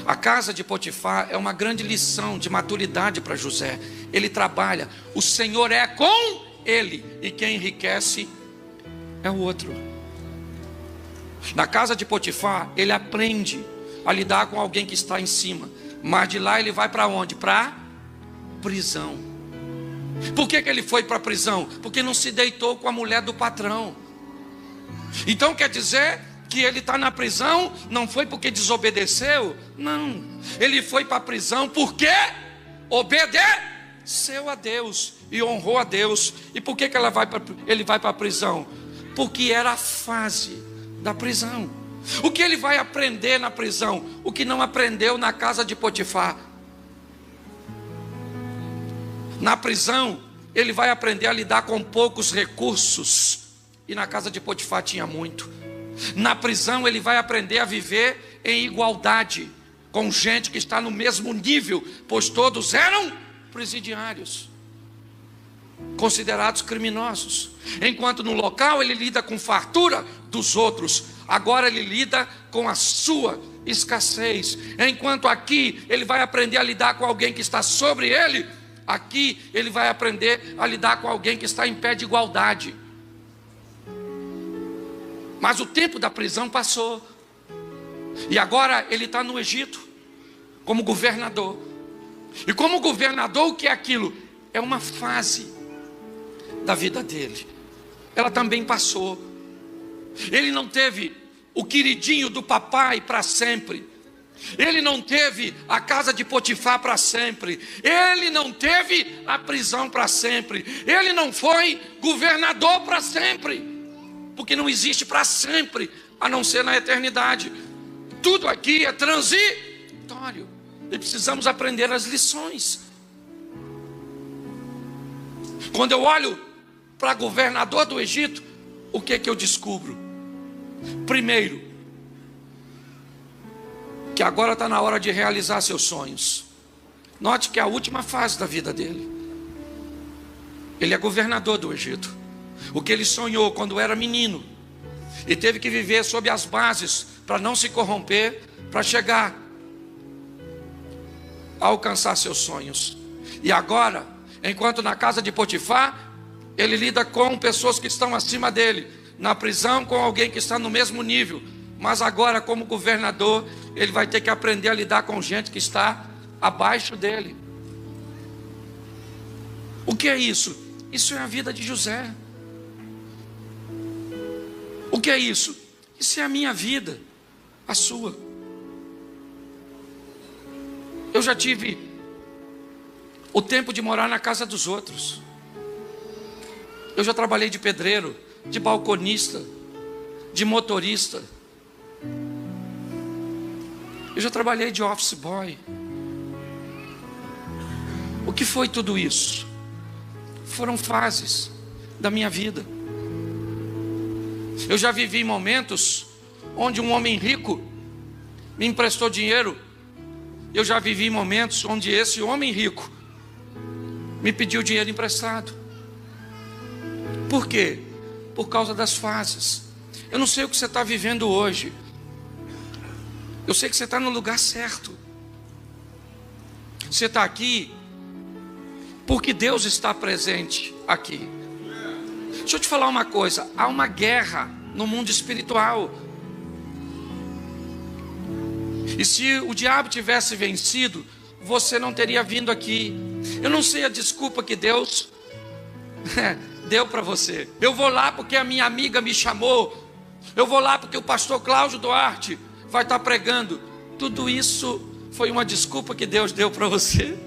A casa de Potifar é uma grande lição de maturidade para José. Ele trabalha, o Senhor é com ele, e quem enriquece é o outro. Na casa de Potifar, ele aprende a lidar com alguém que está em cima. Mas de lá ele vai para onde? Para prisão. Por que ele foi para a prisão? Porque não se deitou com a mulher do patrão. Então quer dizer que ele está na prisão não foi porque desobedeceu, não. Ele foi para a prisão porque obedeceu a Deus e honrou a Deus. E por que ele vai para a prisão? Porque era a fase da prisão. O que ele vai aprender na prisão? O que não aprendeu na casa de Potifar. Na prisão, ele vai aprender a lidar com poucos recursos. E na casa de Potifar tinha muito. Na prisão, ele vai aprender a viver em igualdade com gente que está no mesmo nível, pois todos eram presidiários, considerados criminosos. Enquanto no local ele lida com fartura dos outros, agora ele lida com a sua escassez. Enquanto aqui ele vai aprender a lidar com alguém que está sobre ele, aqui ele vai aprender a lidar com alguém que está em pé de igualdade. Mas o tempo da prisão passou, e agora ele está no Egito como governador. E como governador, o que é aquilo? É uma fase da vida dele. Ela também passou. Ele não teve o queridinho do papai para sempre. Ele não teve a casa de Potifar para sempre. Ele não teve a prisão para sempre. Ele não foi governador para sempre. Porque não existe para sempre, a não ser na eternidade. Tudo aqui é transitório. E precisamos aprender as lições. Quando eu olho para governador do Egito, o que é que eu descubro? Primeiro, que agora está na hora de realizar seus sonhos. Note que é a última fase da vida dele. Ele é governador do Egito. O que ele sonhou quando era menino, e teve que viver sob as bases para não se corromper, para chegar a alcançar seus sonhos. E agora, enquanto na casa de Potifar, ele lida com pessoas que estão acima dele, na prisão com alguém que está no mesmo nível, mas agora como governador, ele vai ter que aprender a lidar com gente que está abaixo dele. O que é isso? Isso é a vida de José. O que é isso? Isso é a minha vida, a sua. Eu já tive o tempo de morar na casa dos outros. Eu já trabalhei de pedreiro, de balconista, de motorista. Eu já trabalhei de office boy. O que foi tudo isso? Foram fases da minha vida. Eu já vivi momentos onde um homem rico me emprestou dinheiro. Eu já vivi momentos onde esse homem rico me pediu dinheiro emprestado. Por quê? Por causa das fases. Eu não sei o que você está vivendo hoje. Eu sei que você está no lugar certo. Você está aqui porque Deus está presente aqui. Deixa eu te falar uma coisa, há uma guerra no mundo espiritual. E se o diabo tivesse vencido, você não teria vindo aqui. Eu não sei a desculpa que Deus deu para você. Eu vou lá porque a minha amiga me chamou. Eu vou lá porque o pastor Cláudio Duarte vai estar pregando. Tudo isso foi uma desculpa que Deus deu para você.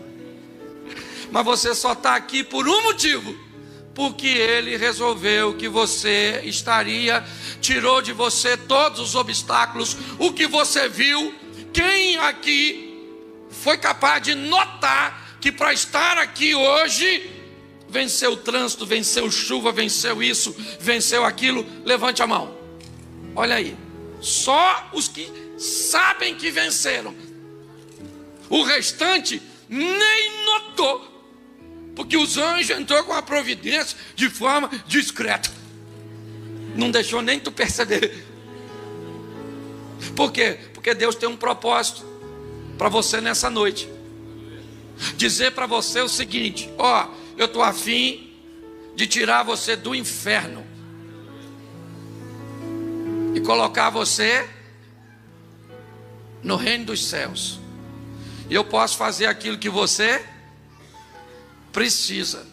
Mas você só está aqui por um motivo. Porque Ele resolveu que você estaria, tirou de você todos os obstáculos. O que você viu, quem aqui foi capaz de notar que para estar aqui hoje, venceu o trânsito, venceu chuva, venceu isso, venceu aquilo? Levante a mão. Olha aí, só os que sabem que venceram. O restante nem notou. Porque os anjos entrou com a providência de forma discreta. Não deixou nem tu perceber. Por quê? Porque Deus tem um propósito para você nessa noite. Dizer para você o seguinte: ó, eu estou a fim de tirar você do inferno e colocar você no reino dos céus. E eu posso fazer aquilo que você precisa,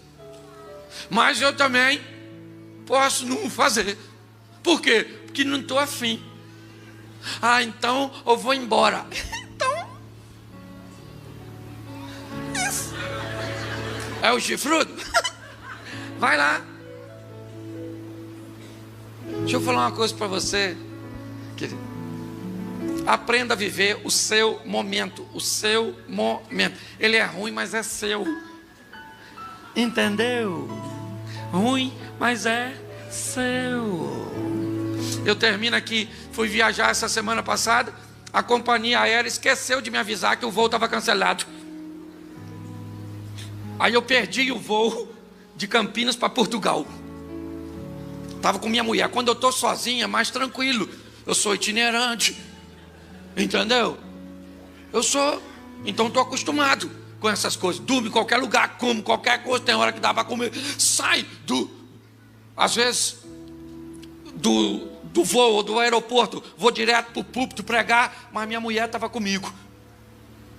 mas eu também posso não fazer. Por quê? Porque não estou afim. Ah, então eu vou embora. Então, isso é o chifrudo? Vai lá. Deixa eu falar uma coisa para você, querido. Aprenda a viver o seu momento. O seu momento. Ele é ruim, mas é seu. Entendeu? Ruim, mas é seu. Eu termino aqui. Fui viajar essa semana passada. A companhia aérea esqueceu de me avisar que o voo estava cancelado. Aí eu perdi o voo de Campinas para Portugal. Estava com minha mulher. Quando eu estou sozinho é mais tranquilo. Eu sou itinerante. Entendeu? Eu sou. Então estou acostumado com essas coisas. Durmo em qualquer lugar, como qualquer coisa. Tem hora que dá para comer. Sai às vezes do voo ou do aeroporto. Vou direto para o púlpito pregar. Mas minha mulher estava comigo.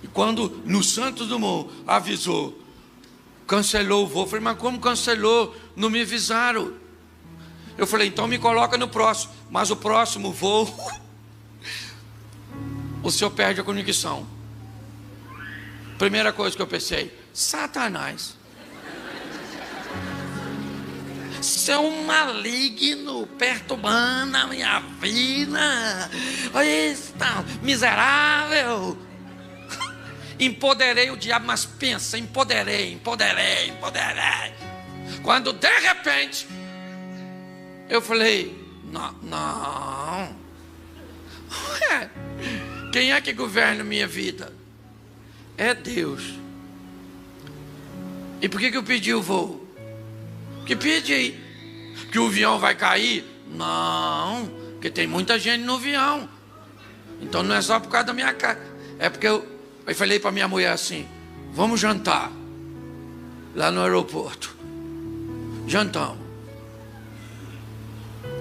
E quando no Santos Dumont avisou, cancelou o voo. Eu falei, mas como cancelou? Não me avisaram. Eu falei, então me coloca no próximo. Mas o próximo voo, o senhor perde a conexão. Primeira coisa que eu pensei, Satanás. Seu maligno perturbando a minha vida. Eita, miserável. Empoderei o diabo, mas pensa, empoderei. Quando de repente eu falei, não. Ué, quem é que governa minha vida? É Deus. E por que eu pedi o voo? Que pedi? Que o avião vai cair? Não, porque tem muita gente no avião. Então não é só por causa da minha cara. É porque eu falei para minha mulher assim, vamos jantar lá no aeroporto. Jantamos.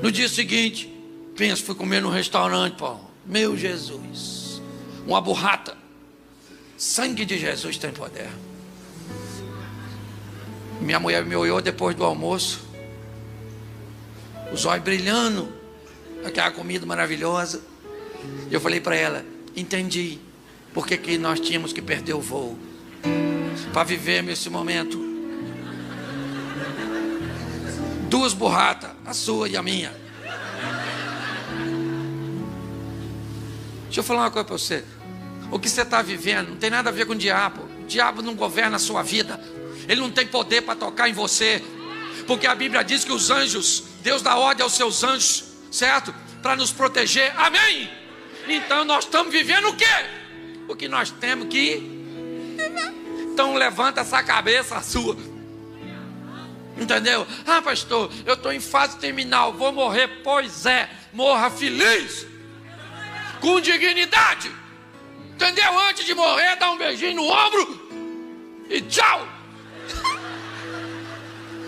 No dia seguinte, fui comer num restaurante, pô. Meu Jesus, uma burrata. Sangue de Jesus tem poder. Minha mulher me olhou depois do almoço, os olhos brilhando, aquela comida maravilhosa. Eu falei para ela, entendi por que nós tínhamos que perder o voo, para viver esse momento. Duas burratas, a sua e a minha. Deixa eu falar uma coisa para você. O que você está vivendo não tem nada a ver com o diabo. O diabo não governa a sua vida. Ele não tem poder para tocar em você. Porque a Bíblia diz que os anjos, Deus dá ordem aos seus anjos, certo? Para nos proteger. Amém? Então nós estamos vivendo o quê? O que nós temos que viver. Então levanta essa cabeça sua. Entendeu? Ah, pastor, eu estou em fase terminal, vou morrer. Pois é, morra feliz, com dignidade. Entendeu? Antes de morrer, dá um beijinho no ombro e tchau.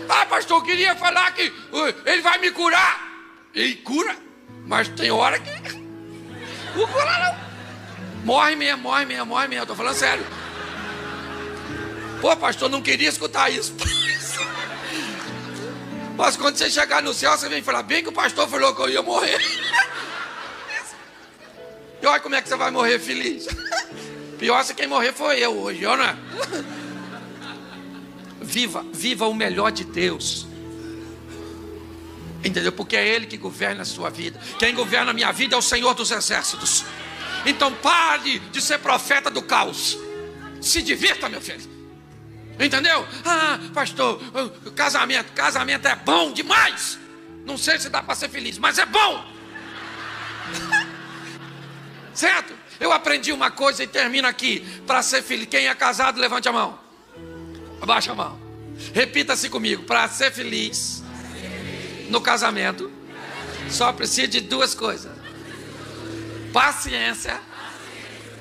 Ah, pastor, eu queria falar que ele vai me curar. E cura, mas tem hora que não cura não. Morre mesmo, eu estou falando sério. Pô, pastor, não queria escutar isso. Mas quando você chegar no céu, você vem falar, bem que o pastor falou que eu ia morrer. E olha como é que você vai morrer feliz. Pior se quem morrer foi eu hoje, não é? Viva o melhor de Deus. Entendeu? Porque é Ele que governa a sua vida. Quem governa a minha vida é o Senhor dos Exércitos. Então pare de ser profeta do caos. Se divirta, meu filho. Entendeu? Ah, pastor, casamento é bom demais. Não sei se dá para ser feliz, mas é bom. Certo? Eu aprendi uma coisa e termino aqui. Para ser feliz, quem é casado, levante a mão. Abaixa a mão. Repita-se comigo. Para ser feliz no casamento, só precisa de duas coisas: paciência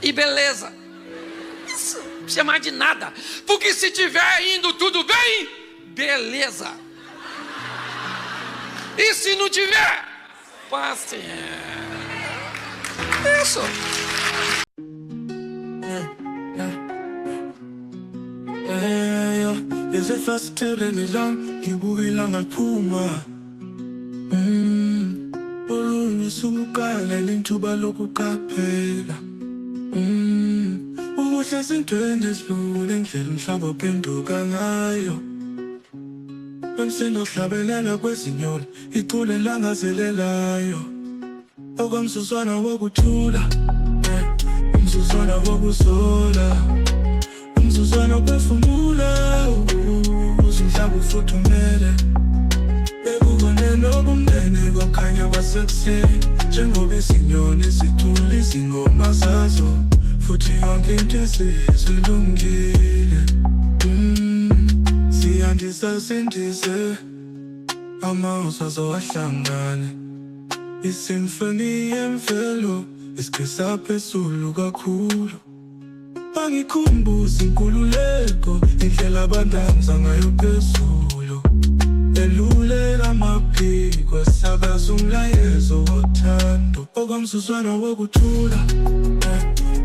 e beleza. Isso, não precisa mais de nada. Porque se tiver indo tudo bem, beleza. E se não tiver, paciência. Isso. Is it fast till the lang, kibuhi lang at puma. Pulun suka Ungazibonelela ithuba lokuqaphela ubuhle ezintweni ezilula, indlela umhlaba ophenduka ngayo. Umsindo ohlabelela kwezinyoni, icule elangazelelayo. Okomzuzwana wokuthula, umzuzwana wokuzola, umzuzwana ophefumula, uze umhlaba ufuthumele. Ekuboneni obumnene kokhanya kwasekuseni, njengoba izinyoni zicula izingoma zazo, futhi yonke into sezilungile. Siyandisa sindise, amazwi azowahlangane, isimfoni yemvelo isiqisa phezulu kakhulu. Bangikhumbuza inkululeko, indlela abandanza ngayo phezulu, elulela amaphiko, esakaza umlayezo wothando. Okomzuzwana wokuthula,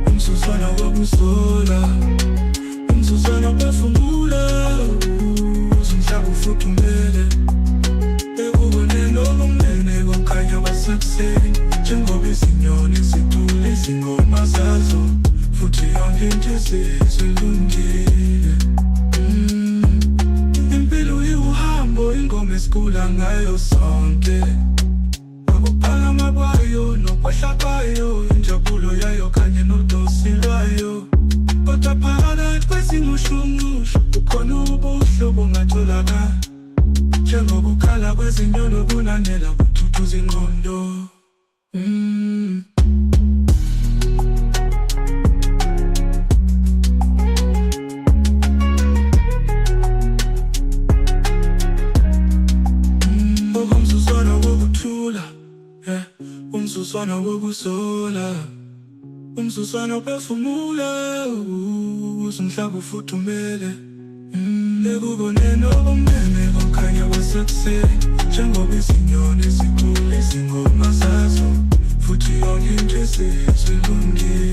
umzuzwana wokuzola, umzuzwana ophefumula, uze umhlaba ufuthumele. Ekuboneni obumnene kokhanya kwasekuseni, njengoba izinyoni zicula izingoma zazo, futhi yonke into sezilungile. Impilo iwuhambo, ingoma esicula ngayo sonke, ukuphakama kwayo nokwehla kwayo, injabulo yayo kanye nodosi lwayo. Kodwa phakathi kwezimushungushu kukhona ubuhle obungatholakala, njengokukhala kwezinyoni okunanela kuthuthuza ingqondo. Okomzuzwana wokuthula, umzuzwana wokuzola, umzuzwana ophefumula, uze umhlaba ufuthumele. Ekuboneni obumnene kokhanya kwasekuseni, njengoba izinyoni zicula izingoma zazo, futhi yonke into sezilungile.